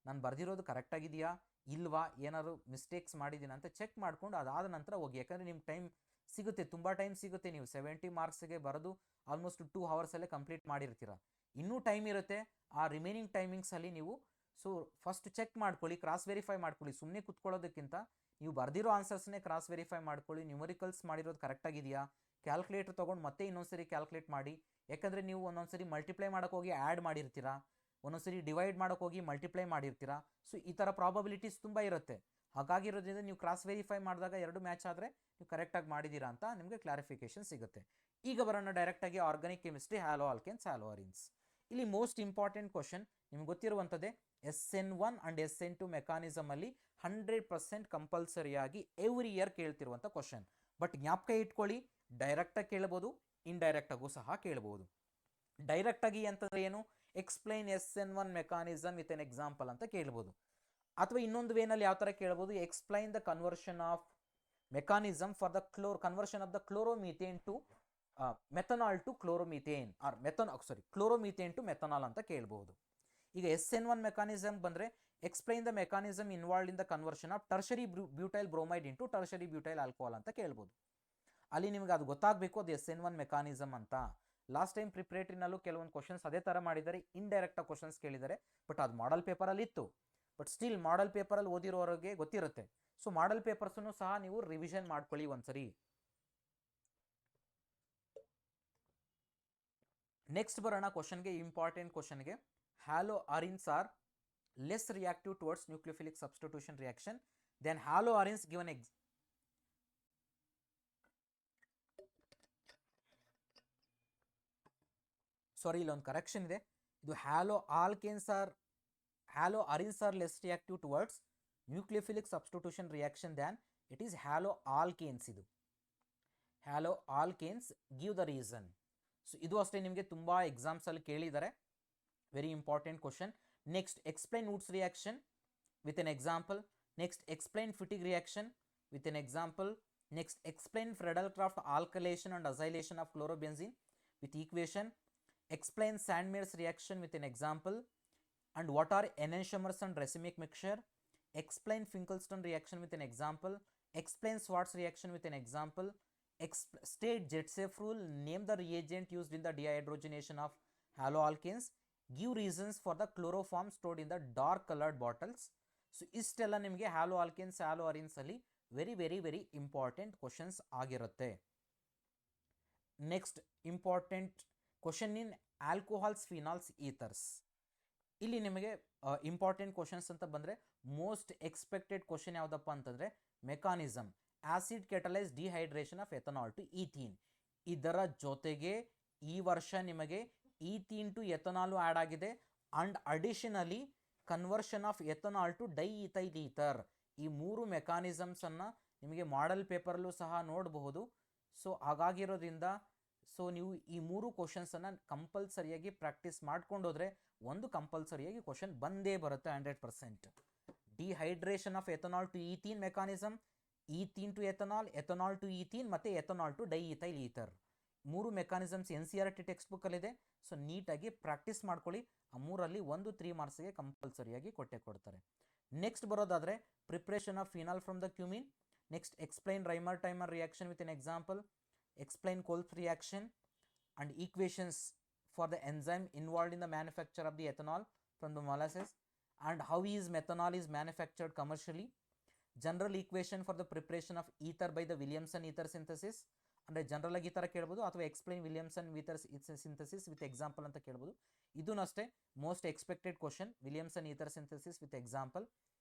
ನಾನು ಬರೆದಿರೋದು ಕರೆಕ್ಟಾಗಿದೆಯಾ ಇಲ್ವಾ, ಏನಾದ್ರು ಮಿಸ್ಟೇಕ್ಸ್ ಮಾಡಿದ್ದೀನಿ ಅಂತ ಚೆಕ್ ಮಾಡ್ಕೊಂಡು ಅದಾದ ನಂತರ ಹೋಗಿ. ಯಾಕಂದರೆ ನಿಮ್ಮ ಟೈಮ್ ಸಿಗುತ್ತೆ, ತುಂಬ ಟೈಮ್ ಸಿಗುತ್ತೆ. ನೀವು 70 ಮಾರ್ಕ್ಸ್ಗೆ ಬರೋದು ಆಲ್ಮೋಸ್ಟ್ 2 ಅವರ್ಸಲ್ಲೇ ಕಂಪ್ಲೀಟ್ ಮಾಡಿರ್ತೀರ. ಇನ್ನೂ ಟೈಮ್ ಇರುತ್ತೆ, ಆ ರಿಮೈನಿಂಗ್ ಟೈಮಿಂಗ್ಸಲ್ಲಿ ನೀವು ಸೊ ಫಸ್ಟ್ ಚೆಕ್ ಮಾಡ್ಕೊಳ್ಳಿ, ಕ್ರಾಸ್ ವೆರಿಫೈ ಮಾಡ್ಕೊಳ್ಳಿ. ಸುಮ್ಮನೆ ಕುತ್ಕೊಳ್ಳೋದಕ್ಕಿಂತ ನೀವು ಬರೆದಿರೋ ಆನ್ಸರ್ಸ್ನೇ ಕ್ರಾಸ್ ವೆರಿಫೈ ಮಾಡ್ಕೊಳ್ಳಿ. ನ್ಯೂಮರಿಕಲ್ಸ್ ಮಾಡಿರೋದು ಕರೆಕ್ಟಾಗಿದೆಯಾ, ಕ್ಯಾಲ್ಕುಲೇಟರ್ ತೊಗೊಂಡು ಮತ್ತೆ ಇನ್ನೊಂದ್ಸರಿ ಕ್ಯಾಲ್ಕುಲೇಟ್ ಮಾಡಿ. ಯಾಕಂದರೆ ನೀವು ಒಂದೊಂದ್ಸರಿ ಮಲ್ಟಿಪ್ಲೈ ಮಾಡೋಕ್ಕೋಗಿ ಆ್ಯಡ್ ಮಾಡಿರ್ತೀರಾ, ಒಂದೊಂದ್ಸರಿ ಡಿವೈಡ್ ಮಾಡೋಕ್ಕೋಗಿ ಮಲ್ಟಿಪ್ಲೈ ಮಾಡಿರ್ತೀರಾ. ಸೊ ಈ ಥರ ಪ್ರಾಬಬಿಲಿಟೀಸ್ ತುಂಬ ಇರುತ್ತೆ. ಹಾಗಾಗಿರೋದ್ರಿಂದ ನೀವು ಕ್ರಾಸ್ ವೆರಿಫೈ ಮಾಡಿದಾಗ 2 ಮ್ಯಾಚ್ ಆದರೆ ನೀವು ಕರೆಕ್ಟಾಗಿ ಮಾಡಿದ್ದೀರಾ ಅಂತ ನಿಮಗೆ ಕ್ಲಾರಿಫಿಕೇಶನ್ ಸಿಗುತ್ತೆ. ಈಗ ಬರೋಣ ಡೈರೆಕ್ಟಾಗಿ organic chemistry, halo alkanes, halo arenes. ಇಲ್ಲಿ ಮೋಸ್ಟ್ ಇಂಪಾರ್ಟೆಂಟ್ ಕ್ವಶನ್ ನಿಮ್ಗೆ ಗೊತ್ತಿರುವಂಥದ್ದೇ, SN1 ಆ್ಯಂಡ್ SN2 ಮೆಕಾನಿಸಮಲ್ಲಿ 100% ಕಂಪಲ್ಸರಿಯಾಗಿ ಎವ್ರಿ ಇಯರ್ ಕೇಳ್ತಿರುವಂಥ ಕ್ವಶನ್. ಬಟ್ ಜ್ಞಾಪಕ ಇಟ್ಕೊಳ್ಳಿ, ಡೈರೆಕ್ಟಾಗಿ ಕೇಳ್ಬೋದು, ಇಂಡೈರೆಕ್ಟಾಗೂ ಸಹ ಕೇಳ್ಬೋದು. ಡೈರೆಕ್ಟಾಗಿ ಅಂತಂದರೆ ಏನು, explain SN1 mechanism with an example ಅಂತ ಕೇಳ್ಬೋದು. ಅಥವಾ ಇನ್ನೊಂದು ವೇನಲ್ಲಿ ಯಾವ ಥರ ಕೇಳ್ಬೋದು, explain the conversion of mechanism for the conversion of the chloromethane to methanol to chloromethane, or chloromethane to methanol ಅಂತ ಕೇಳ್ಬೋದು. ಈಗ SN1 ಮೆಕಾನಿಸಮ್ ಬಂದರೆ explain the mechanism involved in the conversion of tertiary butyl bromide into tertiary butyl alcohol ಅಂತ ಕೇಳ್ಬೋದು. ಅಲ್ಲಿ ನಿಮಗೆ ಅದು ಗೊತ್ತಾಗಬೇಕು, ಅದು SN1 ಮೆಕಾನಿಸಮ್ ಅಂತ. ಲಾಸ್ಟ್ ಟೈಮ್ ಪ್ರಿಪ್ರೇಟರಿನಲ್ಲೂ ಕೆಲವೊಂದು ಕ್ವಶನ್ಸ್ ಅದೇ ಥರ ಮಾಡಿದ್ದಾರೆ, ಇಂಡೈರೆಕ್ಟಾಗಿ ಕ್ವಶನ್ಸ್ ಕೇಳಿದ್ದಾರೆ. ಬಟ್ ಅದು ಮಾಡಲ್ ಪೇಪರಲ್ಲಿ ಇತ್ತು, ಬಟ್ ಸ್ಟಿಲ್ ಮಾಡಲ್ ಪೇಪರಲ್ಲಿ ಓದಿರೋರಿಗೆ ಗೊತ್ತಿರುತ್ತೆ. ಸೊ ಮಾಡಲ್ ಪೇಪರ್ಸನ್ನು ಸಹ ನೀವು ರಿವಿಷನ್ ಮಾಡ್ಕೊಳ್ಳಿ ಒಂದ್ಸರಿ. ನೆಕ್ಸ್ಟ್ ಬರೋಣ ಕ್ವಶನ್ಗೆ, ಇಂಪಾರ್ಟೆಂಟ್ ಕ್ವಶನ್ಗೆ. Halo arenes are less reactive towards nucleophilic substitution reaction then halo arenes given sorry, ಇಲ್ಲೊಂದು ಕರೆಕ್ಷನ್ ಇದೆ. ಇದು halo arenes are less reactive towards nucleophilic substitution reaction than it is halo alkanes. ಇದು halo alkanes, give the reason. So ಇದು ಅಷ್ಟೇ ನಿಮಗೆ ತುಂಬ ಎಕ್ಸಾಮ್ಸಲ್ಲಿ ಕೇಳಿದ್ದಾರೆ, very important question. Next, explain Woods reaction with an example. Next, explain Fittig reaction with an example. Next, explain Friedel-Crafts alkylation and acylation of chlorobenzene with equation. Explain Sandmeier's reaction with an example. And what are enantiomers and racemic mixture? Explain Finkelstein reaction with an example. Explain Schwartz reaction with an example. State Jetsafe rule. Name the reagent used in the dehydrogenation of haloalkanes. Give reasons for the chloroform stored in the dark colored bottles. So ಇಷ್ಟೆಲ್ಲ ನಿಮಗೆ halo alkanes halo arenes ಅಲ್ಲಿ very very very important questions ಆಗಿರುತ್ತೆ. Next important question in alcohols, phenols, ethers. ಇಲ್ಲಿ ನಿಮಗೆ important questions ಅಂತ ಬಂದರೆ most expected question ಯಾವುದಪ್ಪ ಅಂತಂದರೆ mechanism acid catalyse dehydration of ethanol to ethene. ಇದರ ಜೊತೆಗೆ ಈ ವರ್ಷ ನಿಮಗೆ ಈಥೀನ್ ಟು ಎಥನಾಲು ಆ್ಯಡ್ ಆಗಿದೆ and additionally conversion of ethanol to diethyl ether. ಈ ಮೂರು ಮೆಕಾನಿಸಮ್ಸನ್ನು ನಿಮಗೆ ಮಾಡೆಲ್ ಪೇಪರಲ್ಲೂ ಸಹ ನೋಡಬಹುದು. ಸೊ ಹಾಗಾಗಿರೋದ್ರಿಂದ ಸೊ ನೀವು ಈ ಮೂರು ಕ್ವಶನ್ಸನ್ನು ಕಂಪಲ್ಸರಿಯಾಗಿ ಪ್ರಾಕ್ಟೀಸ್ ಮಾಡ್ಕೊಂಡೋದ್ರೆ ಒಂದು ಕಂಪಲ್ಸರಿಯಾಗಿ ಕ್ವಶನ್ ಬಂದೇ ಬರುತ್ತೆ 100%. Dehydration of ethanol to ethene mechanism, ethene to ethanol, ethanol to ethene ಮತ್ತು ಎಥನಾಲ್ ಟು ಡೈಇಥೈಲ್ ಈಥರ್. ಮೂರು ಮೆಕಾನಿಸಮ್ಸ್ NCERT ಟೆಕ್ಸ್ಟ್ ಬುಕ್ಕಲ್ಲಿದೆ. ಸೊ ನೀಟಾಗಿ ಪ್ರಾಕ್ಟೀಸ್ ಮಾಡ್ಕೊಳ್ಳಿ. ಆ ಮೂರಲ್ಲಿ 3 ಮಾರ್ಕ್ಸ್ಗೆ ಕಂಪಲ್ಸರಿಯಾಗಿ ಕೊಡ್ತಾರೆ. ನೆಕ್ಸ್ಟ್ ಬರೋದಾದರೆ preparation of phenol from the cumene. Next explain Reimer Tiemann reaction with an example. Explain Kolbe reaction and equations for the enzyme involved in the manufacture of the ethanol from the molasses and how is methanol is manufactured commercially. General equation for the preparation of ether by the Williamson ether synthesis. ಅಂದರೆ general ಆಗಿ ಈ ಥರ ಕೇಳ್ಬೋದು, ಅಥವಾ explain Williamson ether synthesis with example ಅಂತ ಕೇಳ್ಬೋದು. ಇದೂ ಅಷ್ಟೇ most expected question, Williamson ether synthesis with example.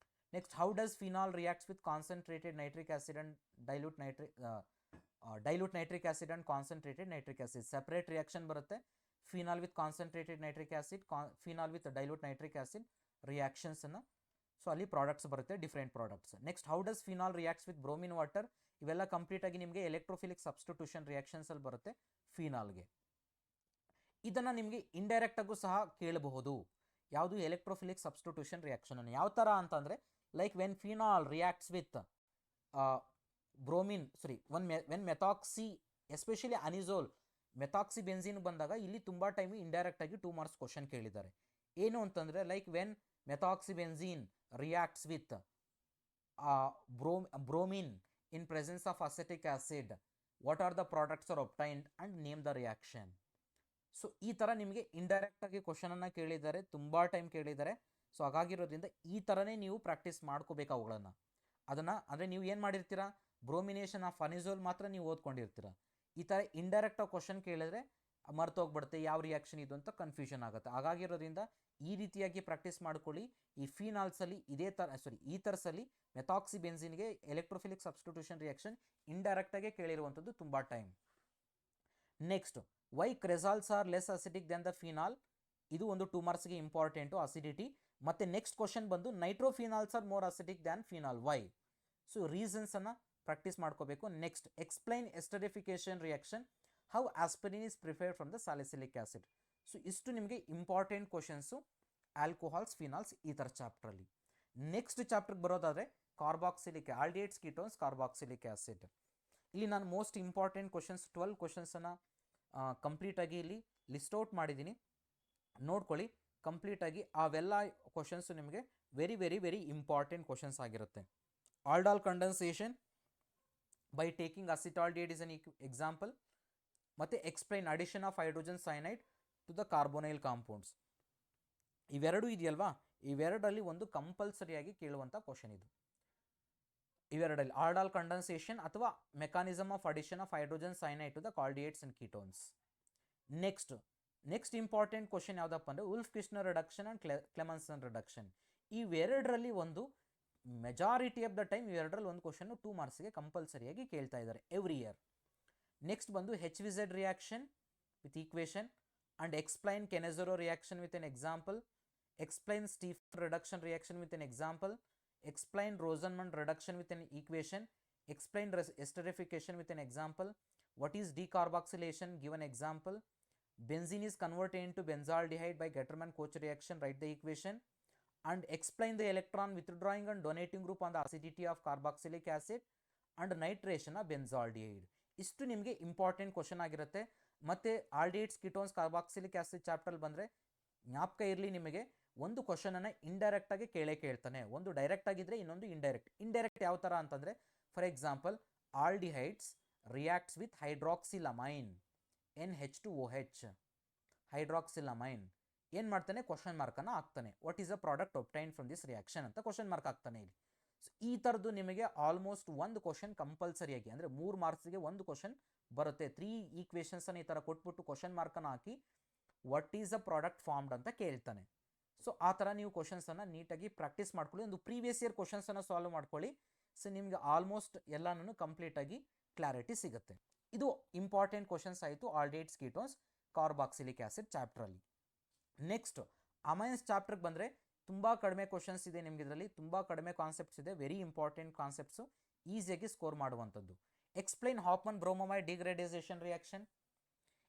Next, how does phenol reacts with concentrated nitric acid and dilute nitric acid and concentrated nitric acid. Separate reaction ಬರುತ್ತೆ. Phenol with concentrated nitric acid, phenol with dilute nitric acid ರಿಯಾಕ್ಷನ್ಸನ್ನು. So ಅಲ್ಲಿ products ಬರುತ್ತೆ, different products. Next, how does phenol reacts with bromine water. ಇವೆಲ್ಲ complete ಆಗಿ ನಿಮಗೆ electrophilic substitution reactions ಅಲ್ಲಿ ಬರುತ್ತೆ ಫಿನಾಲ್ಗೆ. ಇದನ್ನು ನಿಮಗೆ ಇಂಡೈರೆಕ್ಟ್ ಆಗೂ ಸಹ ಕೇಳಬಹುದು. ಯಾವುದು ಎಲೆಕ್ಟ್ರೋಫಿಲಿಕ್ ಸಬ್ಸ್ಟಿಟ್ಯೂಷನ್ ರಿಯಾಕ್ಷನ್ ಅನ್ನು ಯಾವ ಥರ ಅಂತಂದರೆ, like when phenol reacts with when methoxy, especially ಅನಿಸೋಲ್, methoxy benzene ಬಂದಾಗ ಇಲ್ಲಿ ತುಂಬ ಟೈಮ್ ಇಂಡೈರೆಕ್ಟ್ ಆಗಿ 2 ಮಾರ್ಕ್ಸ್ ಕ್ವಶನ್ ಕೇಳಿದ್ದಾರೆ. ಏನು ಅಂತಂದರೆ, like when methoxy benzene reacts with bromine in presence of acetic acid, what are the products are obtained and name the reaction. So ಈ ಥರ ನಿಮಗೆ ಇಂಡೈರೆಕ್ಟ್ ಆಗಿ ಕ್ವಶನನ್ನು ಕೇಳಿದ್ದಾರೆ, ತುಂಬ ಟೈಮ್ ಕೇಳಿದ್ದಾರೆ. ಸೊ ಹಾಗಾಗಿರೋದ್ರಿಂದ ಈ ಥರನೇ ನೀವು ಪ್ರಾಕ್ಟೀಸ್ ಮಾಡ್ಕೋಬೇಕು ಅವುಗಳನ್ನು. ಅದನ್ನು ಅಂದರೆ ನೀವು ಏನು ಮಾಡಿರ್ತೀರಾ, ಬ್ರೋಮಿನೇಷನ್ ಆಫ್ ಅನಿಸೋಲ್ ಮಾತ್ರ ನೀವು ಓದ್ಕೊಂಡಿರ್ತೀರ. ಈ ಥರ ಇಂಡೈರೆಕ್ಟಾಗಿ ಕ್ವಶನ್ ಕೇಳಿದ್ರೆ ಮರ್ತೋಗ್ಬಿಡುತ್ತೆ ಯಾವ ರಿಯಾಕ್ಷನ್ ಇದು ಅಂತ ಕನ್ಫ್ಯೂಷನ್ ಆಗುತ್ತೆ. ಹಾಗಾಗಿರೋದ್ರಿಂದ ಈ ರೀತಿಯಾಗಿ ಪ್ರಾಕ್ಟೀಸ್ ಮಾಡ್ಕೊಳ್ಳಿ. ಈ ಫಿನಾಲ್ಸಲ್ಲಿ ಇದೇ ಥರ ಈಥರ್ಸಲ್ಲಿ ಮೆಥಾಕ್ಸಿ ಬೆನ್ಸಿನ್ಗೆ ಎಲೆಕ್ಟ್ರೋಫಿಲಿಕ್ ಸಬ್ಸ್ಟಿಟ್ಯೂಷನ್ ರಿಯಾಕ್ಷನ್ ಇಂಡೈರೆಕ್ಟಾಗೆ ಕೇಳಿರುವಂಥದ್ದು ತುಂಬ time. Next, why cresols are less acidic then the phenol. ಇದು ಒಂದು 2 ಮಾರ್ಕ್ಸ್ಗೆ ಇಂಪಾರ್ಟೆಂಟು, ಅಸಿಡಿಟಿ. ಮತ್ತು ನೆಕ್ಸ್ಟ್ ಕ್ವಶನ್ ಬಂದು nitrophenols are more acidic than phenol, why. So ರೀಸನ್ಸನ್ನು ಪ್ರಾಕ್ಟೀಸ್ ಮಾಡ್ಕೋಬೇಕು. Next, explain esterification reaction, how aspirin is prepared from the salicylic acid. So ಇಷ್ಟು ನಿಮಗೆ important questions alcohols, phenols ಈ ಥರ ಚಾಪ್ಟ್ರಲ್ಲಿ. ನೆಕ್ಸ್ಟ್ ಚಾಪ್ಟರ್ಗೆ ಬರೋದಾದರೆ carboxylic aldehydes, ketones, carboxylic acid. ಇಲ್ಲಿ ನಾನು most important questions 12 ಕ್ವಶನ್ಸನ್ನು ಕಂಪ್ಲೀಟಾಗಿ ಇಲ್ಲಿ ಲಿಸ್ಟ್ ಔಟ್ ಮಾಡಿದ್ದೀನಿ, ನೋಡ್ಕೊಳ್ಳಿ ಕಂಪ್ಲೀಟಾಗಿ. ಅವೆಲ್ಲ ಕ್ವಶನ್ಸು ನಿಮಗೆ very very very important questions ಆಗಿರುತ್ತೆ. Aldol condensation by taking acetaldehyde is an example. ಮತ್ತು explain addition of hydrogen cyanide to the carbonyl compounds. ಇವೆರಡು ಇದೆಯಲ್ವಾ, ಇವೆರಡರಲ್ಲಿ ಒಂದು ಕಂಪಲ್ಸರಿಯಾಗಿ ಕೇಳುವಂಥ ಕ್ವಶನ್ ಇದು. ಇವೆರಡಲ್ಲಿ ಆಲ್ಡಾಲ್ ಕಂಡೆನ್ಸೇಷನ್ ಅಥವಾ mechanism of addition of hydrogen cyanide to the aldehydes and ketones. Next important question ಯಾವುದಪ್ಪ ಅಂದರೆ Wolff Kishner reduction and Clemmensen reduction. ಇವೆರಡರಲ್ಲಿ ಒಂದು ಮೆಜಾರಿಟಿ ಆಫ್ ದ ಟೈಮ್ ಇವೆರಡರಲ್ಲಿ ಒಂದು ಕ್ವಶನ್ 2 ಮಾರ್ಕ್ಸ್ಗೆ ಕಂಪಲ್ಸರಿಯಾಗಿ ಕೇಳ್ತಾ ಇದ್ದಾರೆ ಎವ್ರಿ ಇಯರ್. ನೆಕ್ಸ್ಟ್ ಬಂದು HVZ reaction with equation and explain Cannizzaro reaction with an example. Explain Stephen reduction reaction with an example. Explain Rosenmund reduction with an equation. Explain esterification with an example. What is decarboxylation? Give an example. Benzene is converted into benzaldehyde by Getterman-Koch reaction. Write the equation. and explain the electron withdrawing and donating group on the acidity of carboxylic acid and nitration of benzaldehyde. ಇಷ್ಟು ನಿಮಗೆ important question ಆಗಿರುತ್ತೆ. ಮತ್ತು aldehydes ಕಿಟೋನ್ಸ್ carboxylic acid chapter ಬಂದರೆ ಜ್ಞಾಪಕ ಇರಲಿ ನಿಮಗೆ, ಒಂದು ಕ್ವಶನನ್ನು ಇಂಡೈರೆಕ್ಟಾಗಿ ಕೇಳ್ತಾನೆ. ಒಂದು ಡೈರೆಕ್ಟ್ ಆಗಿದ್ದರೆ ಇನ್ನೊಂದು ಇಂಡೈರೆಕ್ಟ್ ಯಾವ ಥರ ಅಂತಂದರೆ, for example aldehydes reacts with hydroxylamine NH2OH. Hydroxylamine ಏನು ಮಾಡ್ತಾನೆ, ಕ್ವಶನ್ ಮಾರ್ಕನ್ನು ಹಾಕ್ತಾನೆ. What is a product obtain from this reaction ಅಂತ ಕ್ವಶನ್ ಮಾರ್ಕ್ ಹಾಕ್ತಾನೆ ಇಲ್ಲಿ. ಸೊ ಈ ಥರದ್ದು ನಿಮಗೆ ಆಲ್ಮೋಸ್ಟ್ ಒಂದು ಕ್ವಶನ್ ಕಂಪಲ್ಸರಿಯಾಗಿ, ಅಂದರೆ 3 ಮಾರ್ಕ್ಸ್ಗೆ ಒಂದು ಕ್ವಶನ್ ಬರುತ್ತೆ. 3 ಈಕ್ವೇಷನ್ಸನ್ನು ಈ ಥರ ಕೊಟ್ಬಿಟ್ಟು ಕ್ವಶನ್ ಮಾರ್ಕನ್ನು ಹಾಕಿ what is a product formed ಅಂತ ಕೇಳ್ತಾನೆ. ಸೊ ಆ ಥರ ನೀವು ಕ್ವಶನ್ಸನ್ನು ನೀಟಾಗಿ ಪ್ರಾಕ್ಟೀಸ್ ಮಾಡ್ಕೊಳ್ಳಿ. ಒಂದು ಪ್ರೀವಿಯಸ್ ಇಯರ್ ಕ್ವಶನ್ಸನ್ನು ಸಾಲ್ವ್ ಮಾಡ್ಕೊಳ್ಳಿ. ಸೊ ನಿಮಗೆ ಆಲ್ಮೋಸ್ಟ್ ಎಲ್ಲನೂ ಕಂಪ್ಲೀಟಾಗಿ ಕ್ಲಾರಿಟಿ ಸಿಗುತ್ತೆ. ಇದು ಇಂಪಾರ್ಟೆಂಟ್ ಕ್ವಶನ್ಸ್ ಆಯಿತು ಆಲ್ಡಿಹೈಡ್ಸ್ ಕೀಟೋನ್ಸ್ ಕಾರ್ಬಾಕ್ಸಿಲಿಕ್ ಆಸಿಡ್ ಚಾಪ್ಟ್ರಲ್ಲಿ. ನೆಕ್ಸ್ಟ್ ಅಮೈನ್ಸ್ ಚಾಪ್ಟರ್ಗೆ ಬಂದರೆ ತುಂಬ ಕಡಿಮೆ ಕ್ವಶನ್ಸ್ ಇದೆ ನಿಮಗೆ, ಇದರಲ್ಲಿ ತುಂಬ ಕಡಿಮೆ ಕಾನ್ಸೆಪ್ಟ್ಸ್ ಇದೆ. ವೆರಿ ಇಂಪಾರ್ಟೆಂಟ್ ಕಾನ್ಸೆಪ್ಟ್ಸು, ಈಸಿಯಾಗಿ ಸ್ಕೋರ್ ಮಾಡುವಂಥದ್ದು. Explain Hofmann bromamide degradation reaction.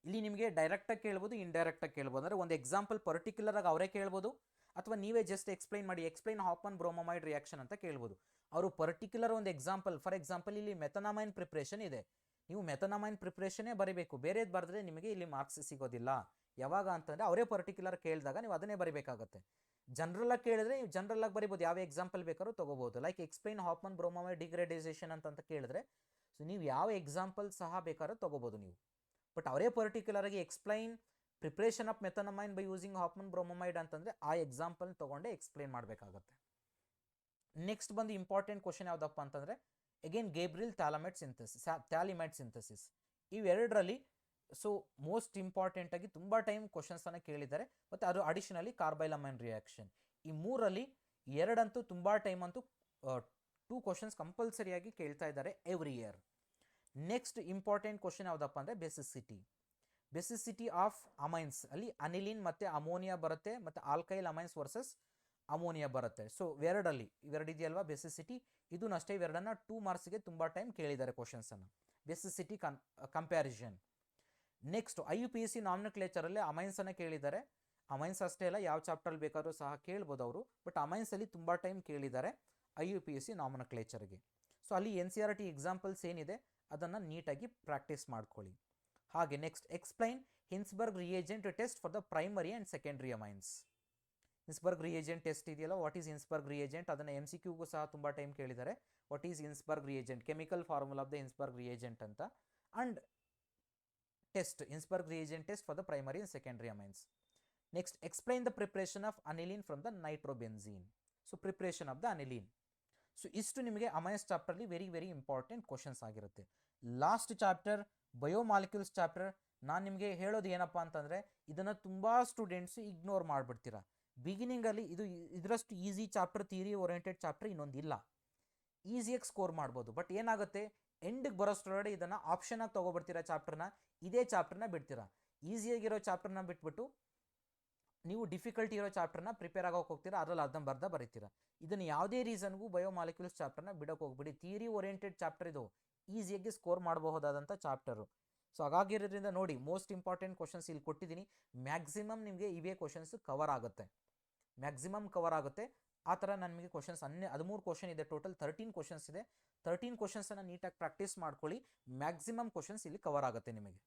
ಇಲ್ಲಿ ನಿಮಗೆ ಡೈರೆಕ್ಟಾಗಿ ಕೇಳ್ಬೋದು, ಇಂಡೈರೆಕ್ಟಾಗಿ ಕೇಳ್ಬೋದು. ಅಂದರೆ ಒಂದು ಎಕ್ಸಾಂಪಲ್ ಪರ್ಟಿಕ್ಯುಲರ್ ಆಗಿ ಅವರೇ ಕೇಳ್ಬೋದು, ಅಥವಾ ನೀವೇ ಜಸ್ಟ್ ಎಕ್ಸ್ಪ್ಲೈನ್ ಮಾಡಿ, ಎಕ್ಸ್ಪ್ಲೈನ್ ಹಾಫ್ಮನ್ ಬ್ರೋಮೊಮೈಡ್ ರಿಯಾಕ್ಷನ್ ಅಂತ ಕೇಳ್ಬೋದು. ಅವರು ಪರ್ಟಿಕ್ಯುಲರ್ ಒಂದು ಎಕ್ಸಾಂಪಲ್, ಫಾರ್ ಎಕ್ಸಾಂಪಲ್ ಇಲ್ಲಿ ಮೆಥನಮೈನ್ ಪ್ರಿಪ್ರೇಷನ್ ಇದೆ, ನೀವು ಮೆಥನಮೈನ್ ಪ್ರಿಪ್ರೇಷನ್ನೇ ಬರೀಬೇಕು, ಬೇರೆದು ಬರೆದ್ರೆ ನಿಮಗೆ ಇಲ್ಲಿ ಮಾರ್ಕ್ಸ್ ಸಿಗೋದಿಲ್ಲ. ಯಾವಾಗ ಅಂತಂದರೆ ಅವರೇ ಪರ್ಟಿಕ್ಯುಲರ್ ಕೇಳಿದಾಗ ನೀವು ಅದನ್ನೇ ಬರೀಬೇಕಾಗುತ್ತೆ. ಜನರಲಾಗಿ ಕೇಳಿದ್ರೆ ನೀವು ಜನರಲಾಗಿ ಬರಿಬೋದು, ಯಾವ ಎಕ್ಸಾಂಪಲ್ ಬೇಕಾದ್ರೂ ತೊಗೋಬೋದು. ಲೈಕ್ ಎಕ್ಸ್ಪ್ಲೈನ್ ಹಾಫ್ಮನ್ ಬ್ರೋಮೊಮೈಡ್ ಡಿಗ್ರೇಡೈಸೇಷನ್ ಅಂತ ಕೇಳಿದ್ರೆ ಸೊ ನೀವು ಯಾವ ಎಕ್ಸಾಂಪಲ್ ಸಹ ಬೇಕಾದ್ರೂ ತೊಗೋಬೋದು ನೀವು. ಬಟ್ ಅವರೇ ಪರ್ಟಿಕ್ಯುಲರಾಗಿ explain preparation of methanamine by using Hofmann bromamide ಅಂತಂದರೆ ಆ ಎಕ್ಸಾಂಪಲ್ ತೊಗೊಂಡೇ ಎಕ್ಸ್ಪ್ಲೈನ್ ಮಾಡಬೇಕಾಗುತ್ತೆ. ನೆಕ್ಸ್ಟ್ ಬಂದು ಇಂಪಾರ್ಟೆಂಟ್ ಕ್ವಶನ್ ಯಾವುದಪ್ಪ ಅಂತಂದರೆ ಅಗೇನ್ ಗೇಬ್ರಿಯಲ್ ಥ್ಯಾಲಿಮೈಡ್ ಸಿಂಥಸಿಸ್. ಇವೆರಡರಲ್ಲಿ ಸೊ ಮೋಸ್ಟ್ ಇಂಪಾರ್ಟೆಂಟಾಗಿ ತುಂಬ ಟೈಮ್ ಕ್ವಶನ್ಸನ್ನು ಕೇಳಿದ್ದಾರೆ. ಮತ್ತು ಅದು ಅಡಿಷನಲಿ ಕಾರ್ಬೈಲಮೈನ್ ರಿಯಾಕ್ಷನ್. ಈ ಮೂರಲ್ಲಿ ಎರಡಂತೂ ತುಂಬ ಟೈಮ್ ಅಂತೂ 2 ಕ್ವಶನ್ಸ್ ಕಂಪಲ್ಸರಿಯಾಗಿ ಕೇಳ್ತಾ ಇದ್ದಾರೆ every year. Next important question ಯಾವುದಪ್ಪ ಅಂದರೆ ಬೆಸಿಸಿಟಿ ಆಫ್ ಅಮೈನ್ಸ್. ಅಲ್ಲಿ ಅನಿಲಿನ್ ಮತ್ತು ಅಮೋನಿಯಾ ಬರುತ್ತೆ, ಮತ್ತು ಆಲ್ಕೈಲ್ ಅಮೈನ್ಸ್ ವರ್ಸಸ್ ಅಮೋನಿಯಾ ಬರುತ್ತೆ. ಸೊ ಇವೆರಡು ಇದೆಯಲ್ವಾ ಬೆಸಿಸಿಟಿ, ಇದೂ ಅಷ್ಟೇ. ಇವೆರಡನ್ನ 2 ಮಾರ್ಕ್ಸ್ಗೆ ತುಂಬ ಟೈಮ್ ಕೇಳಿದ್ದಾರೆ ಕ್ವಶನ್ಸನ್ನು, ಬೆಸಿಸಿಟಿ ಕಂಪ್ಯಾರಿಸನ್. ನೆಕ್ಸ್ಟ್ IUPAC ನಾಮಿನಕ್ಲೇಚರಲ್ಲಿ ಅಮೈನ್ಸನ್ನು ಕೇಳಿದ್ದಾರೆ. ಅಮೈನ್ಸ್ ಅಷ್ಟೇ ಅಲ್ಲ, ಯಾವ ಚಾಪ್ಟರ್ಲ್ಲಿ ಬೇಕಾದರೂ ಸಹ ಕೇಳ್ಬೋದು ಅವರು, ಬಟ್ ಅಮೈನ್ಸಲ್ಲಿ ತುಂಬ ಟೈಮ್ ಕೇಳಿದ್ದಾರೆ IUPAC ನಾಮಿನಕ್ಲೇಚರ್ಗೆ. ಸೊ ಅಲ್ಲಿ NCERT ಎಕ್ಸಾಂಪಲ್ಸ್ ಏನಿದೆ ಅದನ್ನು ನೀಟಾಗಿ ಪ್ರಾಕ್ಟೀಸ್ ಮಾಡ್ಕೊಳ್ಳಿ. ಹಾಗೆ next explain Hinsberg reagent test for the primary and secondary amines. Hinsberg reagent test ಇದೆಯಲ್ಲ, ವಾಟ್ ಈಸ್ ಹಿನ್ಸ್ಬರ್ಗ್ ರಿಯೇಜೆಂಟ್, ಅದನ್ನು MCQಗೂ ಸಹ ತುಂಬ ಟೈಮ್ ಕೇಳಿದ್ದಾರೆ. What is Hinsberg reagent, chemical formula of the Hinsberg reagent ಅಂತ. And test Hinsberg reagent test for the primary and secondary amines. Next explain the preparation of aniline from the ನೈಟ್ರೋಬೆನ್ಝೀನ್. So preparation of the aniline. So ಇಷ್ಟು ನಿಮಗೆ amines ಚಾಪ್ಟರ್ಲಿ very important questions ಆಗಿರುತ್ತೆ. Last chapter biomolecules chapter. ನಾನು ನಿಮಗೆ ಹೇಳೋದು ಏನಪ್ಪ ಅಂತಂದರೆ, ಇದನ್ನು ತುಂಬ ಸ್ಟೂಡೆಂಟ್ಸು ಇಗ್ನೋರ್ ಮಾಡಿಬಿಡ್ತೀರಾ. ಬಿಗಿನಿಂಗಲ್ಲಿ ಇದರಷ್ಟು easy chapter, theory oriented chapter ಇನ್ನೊಂದಿಲ್ಲ. ಈಸಿಯಾಗಿ ಸ್ಕೋರ್ ಮಾಡ್ಬೋದು. ಬಟ್ ಏನಾಗುತ್ತೆ, ಎಂಡಿಗೆ ಬರೋಷ್ಟರೊಳಗಡೆ ಇದನ್ನು ಆಪ್ಷನಾಗಿ ತೊಗೊಬಿಡ್ತೀರಾ ಚಾಪ್ಟರ್ನ, ಇದೇ ಚಾಪ್ಟರ್ನ ಬಿಡ್ತೀರಾ. ಈಸಿಯಾಗಿರೋ ಚಾಪ್ಟರ್ನ ಬಿಟ್ಬಿಟ್ಟು ನೀವು ಡಿಫಿಕಲ್ಟಿ ಇರೋ ಚಾಪ್ಟರ್ನ ಪ್ರಿಪೇರ್ ಆಗೋಕೆ ಹೋಗ್ತೀರಾ, ಅದರಲ್ಲಿ ಅರ್ಧಂಬರ್ಧ ಬರೀತೀರಾ. ಇದನ್ನು ಯಾವುದೇ ರೀಸನ್ಗೂ ಬಯೋಮಾಲಿಕ್ಯೂಲ್ಸ್ ಚಾಪ್ಟರ್ನ ಬಿಡೋಕೆ ಹೋಗ್ಬಿಡಿ. ಥಿಯರಿ ಓರಿಯೆಂಟೆಡ್ ಚಾಪ್ಟರ್ ಇದು, ಈಸಿಯಾಗಿ ಸ್ಕೋರ್ ಮಾಡಬಹುದಾದಂಥ ಚಾಪ್ಟರು. ಸೊ ಹಾಗಾಗಿರೋದ್ರಿಂದ ನೋಡಿ, ಮೋಸ್ಟ್ ಇಂಪಾರ್ಟೆಂಟ್ ಕ್ವಶನ್ಸ್ ಇಲ್ಲಿ ಕೊಟ್ಟಿದ್ದೀನಿ. ಮ್ಯಾಕ್ಸಿಮಮ್ ನಿಮಗೆ ಇವೇ ಕ್ವಶನ್ಸ್ ಕವರ್ ಆಗುತ್ತೆ, ಆ ಥರ ನಾನು ನಿಮಗೆ ಕ್ವಶನ್ಸ್ 13 ಕ್ವಶನ್ ಇದೆ, ಟೋಟಲ್ 13 ಕ್ವಶನ್ಸ್ ಇದೆ. 13 ಕ್ವಶನ್ಸನ್ನು ನೀಟಾಗಿ ಪ್ರಾಕ್ಟೀಸ್ ಮಾಡ್ಕೊಳ್ಳಿ. ಮ್ಯಾಕ್ಸಿಮಮ್ ಕ್ವಶನ್ಸ್ ಇಲ್ಲಿ ಕವರ್ ಆಗುತ್ತೆ ನಿಮಗೆ.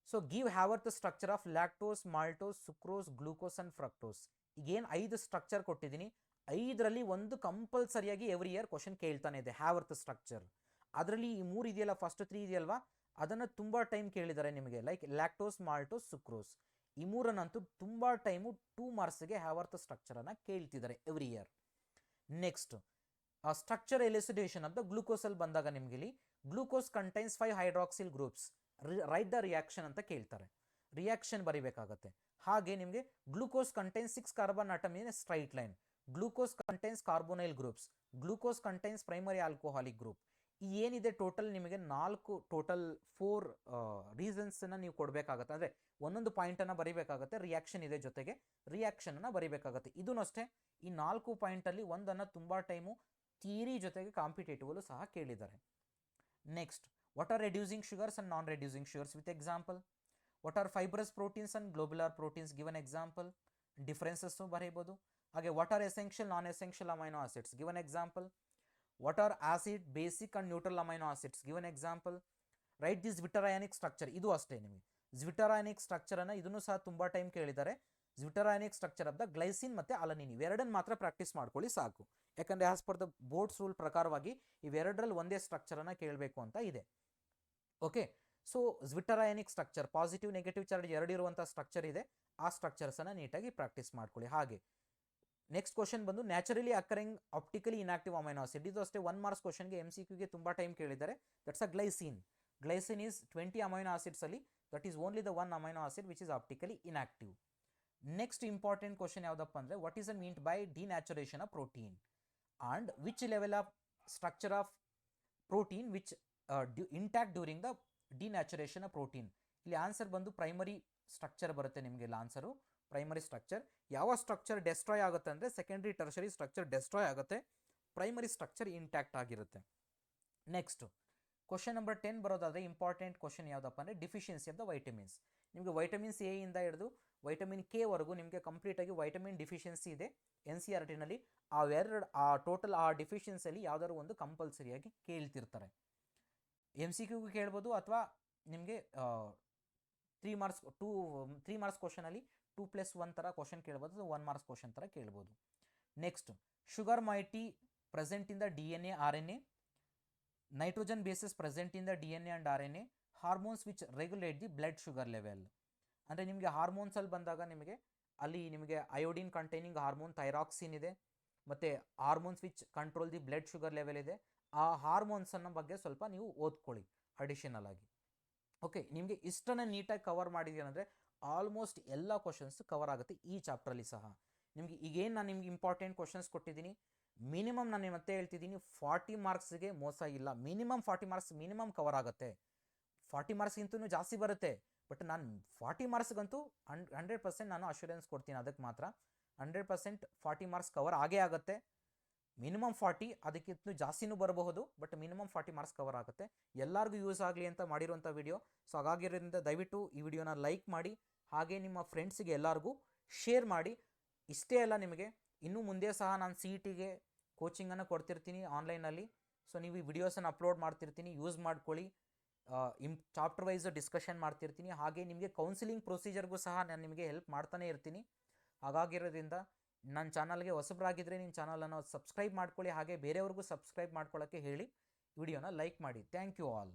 So give Haworth the structure of lactose, maltose, sucrose, glucose and fructose. ಈಗೇನು 5 ಸ್ಟ್ರಕ್ಚರ್ ಕೊಟ್ಟಿದ್ದೀನಿ, 5ರಲ್ಲಿ ಒಂದು ಕಂಪಲ್ಸರಿಯಾಗಿ ಎವ್ರಿ ಇಯರ್ ಕ್ವಶನ್ ಕೇಳ್ತಾನೆ ಇದೆ, ಹ್ಯಾವರ್ತ್ ಸ್ಟ್ರಕ್ಚರ್. ಅದರಲ್ಲಿ ಈ 3 ಇದೆಯಲ್ಲ, ಫಸ್ಟ್ 3 ಇದೆಯಲ್ವಾ, ಅದನ್ನು ತುಂಬ ಟೈಮ್ ಕೇಳಿದ್ದಾರೆ ನಿಮಗೆ. ಲೈಕ್ ಲ್ಯಾಕ್ಟೋಸ್, ಮಾಲ್ಟೋಸ್, ಸುಕ್ರೋಸ್, ಈ 3ಅನ್ನಂತೂ ತುಂಬ ಟೈಮು 2 ಮಾರ್ಕ್ಸ್ಗೆ ಹ್ಯಾವರ್ತ್ ಸ್ಟ್ರಕ್ಚರನ್ನು ಕೇಳ್ತಿದ್ದಾರೆ every year. Next structure elucidation of the ಗ್ಲೂಕೋಸಲ್ಲಿ ಬಂದಾಗ ನಿಮಗೆ ಇಲ್ಲಿ glucose contains 5 hydroxyl groups, write the reaction ಅಂತ ಕೇಳ್ತಾರೆ, ರಿಯಾಕ್ಷನ್ ಬರೀಬೇಕಾಗತ್ತೆ. ಹಾಗೆ ನಿಮಗೆ glucose contains 6 carbon atom in straight line, glucose contains carbonyl groups, glucose contains primary alcoholic group. ಈ ಏನಿದೆ ಟೋಟಲ್ ನಿಮಗೆ 4 ರೀಸನ್ಸನ್ನು ನೀವು ಕೊಡಬೇಕಾಗತ್ತೆ. ಅಂದರೆ ಒಂದೊಂದು ಪಾಯಿಂಟನ್ನು ಬರೀಬೇಕಾಗತ್ತೆ, ರಿಯಾಕ್ಷನ್ ಇದೆ ಜೊತೆಗೆ ರಿಯಾಕ್ಷನನ್ನು ಬರೀಬೇಕಾಗತ್ತೆ. ಇದೂ ಅಷ್ಟೇ, ಈ 4 ಪಾಯಿಂಟಲ್ಲಿ ಒಂದನ್ನು ತುಂಬ ಟೈಮು ಥಿಯರಿ ಜೊತೆಗೆ ಕಾಂಪಿಟೇಟಿವಲ್ಲೂ ಸಹ ಕೇಳಿದ್ದಾರೆ. Next what are reducing sugars and non reducing sugars with example. What are fibrous proteins and globular proteins given example. ಡಿಫ್ರೆನ್ಸಸ್ಸು ಬರೀಬೋದು. ಹಾಗೆ what are essential non essential amino acids, give an example. What are acid basic and neutral amino acids, give an example. Write this zwitterionic structure, ಇದು ಅಷ್ಟೇ ನಿಮಗೆ ಜ್ವಿಟರಾಯನಿಕ್ structure ಅನ್ನು ಇದನ್ನು ಸಹ ತುಂಬಾ ಟೈಮ್ ಕೇಳಿದ್ದಾರೆ. Zwitterionic structure of the glycine ಮತ್ತೆ alanine, ಇವೆರಡನ್ನು ಮಾತ್ರ ಪ್ರಾಕ್ಟೀಸ್ ಮಾಡ್ಕೊಳ್ಳಿ ಸಾಕು. ಯಾಕಂದ್ರೆ as per the boards rule ಪ್ರಕಾರವಾಗಿ ಇವೆರಡರಲ್ಲಿ ಒಂದೇ ಸ್ಟ್ರಕ್ಚರ್ ಅನ್ನ ಕೇಳಬೇಕು ಅಂತ ಇದೆ. Okay, so zwitterionic structure positive negative charge ಎರಡು ಇರುವಂತಹ ಸ್ಟ್ರಕ್ಚರ್ ಇದೆ, ಆ ಸ್ಟ್ರಕ್ಚರ್ಸ್ ಅನ್ನ ನೀಟಾಗಿ ಪ್ರಾಕ್ಟೀಸ್ ಮಾಡ್ಕೊಳ್ಳಿ. ಹಾಗೆ ನೆಕ್ಸ್ಟ್ ಕ್ವಶನ್ ಬಂದು naturally occurring optically inactive amino acid, ಇದು ಅಷ್ಟೇ 1 ಮಾರ್ಕ್ಸ್ ಕ್ವಶನ್ಗೆ MCQಗೆ ತುಂಬಾ ಟೈಮ್ ಕೇಳಿದ್ದಾರೆ. That's uh glycine. Glycine is 20 amino acids ಅಲ್ಲಿ that is only the 1 amino acid which is optically inactive. Next important question ಯಾವುದಪ್ಪ ಅಂದ್ರೆ what is uh meant by denaturation of protein and which level of structure of protein which intact during the denaturation of protein. ಇಲ್ಲಿ answer ಬಂದು primary structure ಬರುತ್ತೆ ನಿಮಗೆ. ಇಲ್ಲಿ answer primary structure. ಯಾವ structure destroy ಆಗುತ್ತೆ ಅಂದರೆ ಸೆಕೆಂಡರಿ ಟರ್ಷರಿ ಸ್ಟ್ರಕ್ಚರ್ ಡೆಸ್ಟ್ರಾಯ್ ಆಗುತ್ತೆ, primary structure intact ಆಗಿರುತ್ತೆ. ನೆಕ್ಸ್ಟ್ ಕ್ವಶನ್ ನಂಬರ್ 10 ಬರೋದಾದರೆ ಇಂಪಾರ್ಟೆಂಟ್ ಕ್ವಶನ್ ಯಾವುದಪ್ಪ ಅಂದರೆ ಡಿಫಿಷಿಯನ್ಸಿ ಆಫ್ ದ ವೈಟಮಿನ್ಸ್. ನಿಮಗೆ ವೈಟಮಿನ್ಸ್ ಎ ಇಂದ ಹಿಡಿದು ವೈಟಮಿನ್ ಕೆ ವರೆಗೂ ನಿಮಗೆ ಕಂಪ್ಲೀಟ್ ಆಗಿ ವೈಟಮಿನ್ ಡಿಫಿಷಿಯನ್ಸಿ ಇದೆ NCERTನಲ್ಲಿ. ಆ ಟೋಟಲ್ ಆ ಡಿಫಿಷಿಯನ್ಸಿಯಲ್ಲಿ ಯಾವ್ದಾದ್ರು ಒಂದು ಕಂಪಲ್ಸರಿಯಾಗಿ ಕೇಳ್ತಿರ್ತಾರೆ. MCQಗೂ ಕೇಳ್ಬೋದು ಅಥವಾ ನಿಮಗೆ 3 ಮಾರ್ಕ್ಸ್ ಕ್ವಶನಲ್ಲಿ 2+1 ಥರ ಕ್ವಶನ್ ಕೇಳ್ಬೋದು, 1 ಮಾರ್ಕ್ಸ್ ಕ್ವಶನ್ ಥರ ಕೇಳ್ಬೋದು. Next sugar mighty present in the DNA RNA, nitrogen basis present in the DNA and RNA, hormones which regulate the blood sugar level. ಅಂದರೆ ನಿಮಗೆ ಹಾರ್ಮೋನ್ಸಲ್ಲಿ ಬಂದಾಗ ನಿಮಗೆ ಅಯೋಡಿನ್ ಕಂಟೈನಿಂಗ್ ಹಾರ್ಮೋನ್ ಥೈರಾಕ್ಸಿನ್ ಇದೆ, ಮತ್ತು hormones which control the blood sugar level ಇದೆ. ಆ hormones ಅನ್ನೋ ಬಗ್ಗೆ ಸ್ವಲ್ಪ ನೀವು ಓದ್ಕೊಳ್ಳಿ ಅಡಿಷನಲ್ ಆಗಿ. ಓಕೆ, ನಿಮಗೆ ಇಷ್ಟನ್ನು ನೀಟಾಗಿ ಕವರ್ ಮಾಡಿದ್ದೀನಿ ಅಂದರೆ ಆಲ್ಮೋಸ್ಟ್ ಎಲ್ಲ ಕ್ವಶನ್ಸ್ ಕವರ್ ಆಗುತ್ತೆ ಈ ಚಾಪ್ಟ್ರಲ್ಲಿ ಸಹ. ನಿಮಗೆ ಈಗೇನು ನಾನು ನಿಮ್ಗೆ ಇಂಪಾರ್ಟೆಂಟ್ ಕ್ವಶನ್ಸ್ ಕೊಟ್ಟಿದ್ದೀನಿ, ಮಿನಿಮಮ್ ನಾನು ಮತ್ತೆ ಹೇಳ್ತಿದ್ದೀನಿ 40 ಮಾರ್ಕ್ಸ್ಗೆ ಮೋಸ ಇಲ್ಲ. ಮಿನಿಮಮ್ 40 ಮಾರ್ಕ್ಸ್ ಮಿನಿಮಮ್ ಕವರ್ ಆಗುತ್ತೆ. 40 ಮಾರ್ಕ್ಸ್ಗಿಂತೂ ಜಾಸ್ತಿ ಬರುತ್ತೆ, ಬಟ್ ನಾನು 40 ಮಾರ್ಕ್ಸ್ಗಂತೂ 100% ನಾನು ಅಶ್ಯೂರೆನ್ಸ್ ಕೊಡ್ತೀನಿ. ಅದಕ್ಕೆ ಮಾತ್ರ 100% 40 ಮಾರ್ಕ್ಸ್ ಕವರ್ ಆಗೇ ಆಗುತ್ತೆ. ಮಿನಿಮಮ್ 40, ಅದಕ್ಕಿಂತ ಜಾಸ್ತಿನೂ ಬರಬಹುದು, ಬಟ್ ಮಿನಿಮಮ್ 40 ಮಾರ್ಕ್ಸ್ ಕವರ್ ಆಗುತ್ತೆ. ಎಲ್ಲರಿಗೂ ಯೂಸ್ ಆಗಲಿ ಅಂತ ಮಾಡಿರುವಂಥ ವಿಡಿಯೋ. ಸೊ ಹಾಗಾಗಿರೋದ್ರಿಂದ ದಯವಿಟ್ಟು ಈ ವಿಡಿಯೋನ ಲೈಕ್ ಮಾಡಿ, ಹಾಗೆ ನಿಮ್ಮ ಫ್ರೆಂಡ್ಸಿಗೆ ಎಲ್ಲರಿಗೂ ಶೇರ್ ಮಾಡಿ. ಇಷ್ಟೇ ಅಲ್ಲ, ನಿಮಗೆ ಇನ್ನು ಮುಂದೆ ಸಹ ನಾನು CETಗೆ ಕೋಚಿಂಗನ್ನು ಕೊಡ್ತಿರ್ತೀನಿ ಆನ್ಲೈನಲ್ಲಿ. ಸೊ ನೀವು ಈ ವಿಡಿಯೋಸನ್ನು ಅಪ್ಲೋಡ್ ಮಾಡ್ತಿರ್ತೀನಿ, ಯೂಸ್ ಮಾಡ್ಕೊಳ್ಳಿ. ಚಾಪ್ಟರ್ ವೈಸ್ ಡಿಸ್ಕಷನ್ ಮಾಡ್ತಿರ್ತೀನಿ. ಹಾಗೆ ನಿಮಗೆ ಕೌನ್ಸಿಲಿಂಗ್ ಪ್ರೊಸೀಜರ್ಗೂ ಸಹ ನಾನು ನಿಮಗೆ ಹೆಲ್ಪ್ ಮಾಡ್ತಾನೆ ಇರ್ತೀನಿ. ಹಾಗಾಗಿರೋದ್ರಿಂದ ನನ್ನ ಚಾನಲ್ಗೆ ಹೊಸಬರಾಗಿದ್ದರೆ ನಿಮ್ಮ ಚಾನಲನ್ನು ಸಬ್ಸ್ಕ್ರೈಬ್ ಮಾಡ್ಕೊಳ್ಳಿ, ಹಾಗೆ ಬೇರೆಯವ್ರಿಗೂ ಸಬ್ಸ್ಕ್ರೈಬ್ ಮಾಡ್ಕೊಳ್ಳೋಕ್ಕೆ ಹೇಳಿ. ವಿಡಿಯೋನ ಲೈಕ್ ಮಾಡಿ. Thank you all.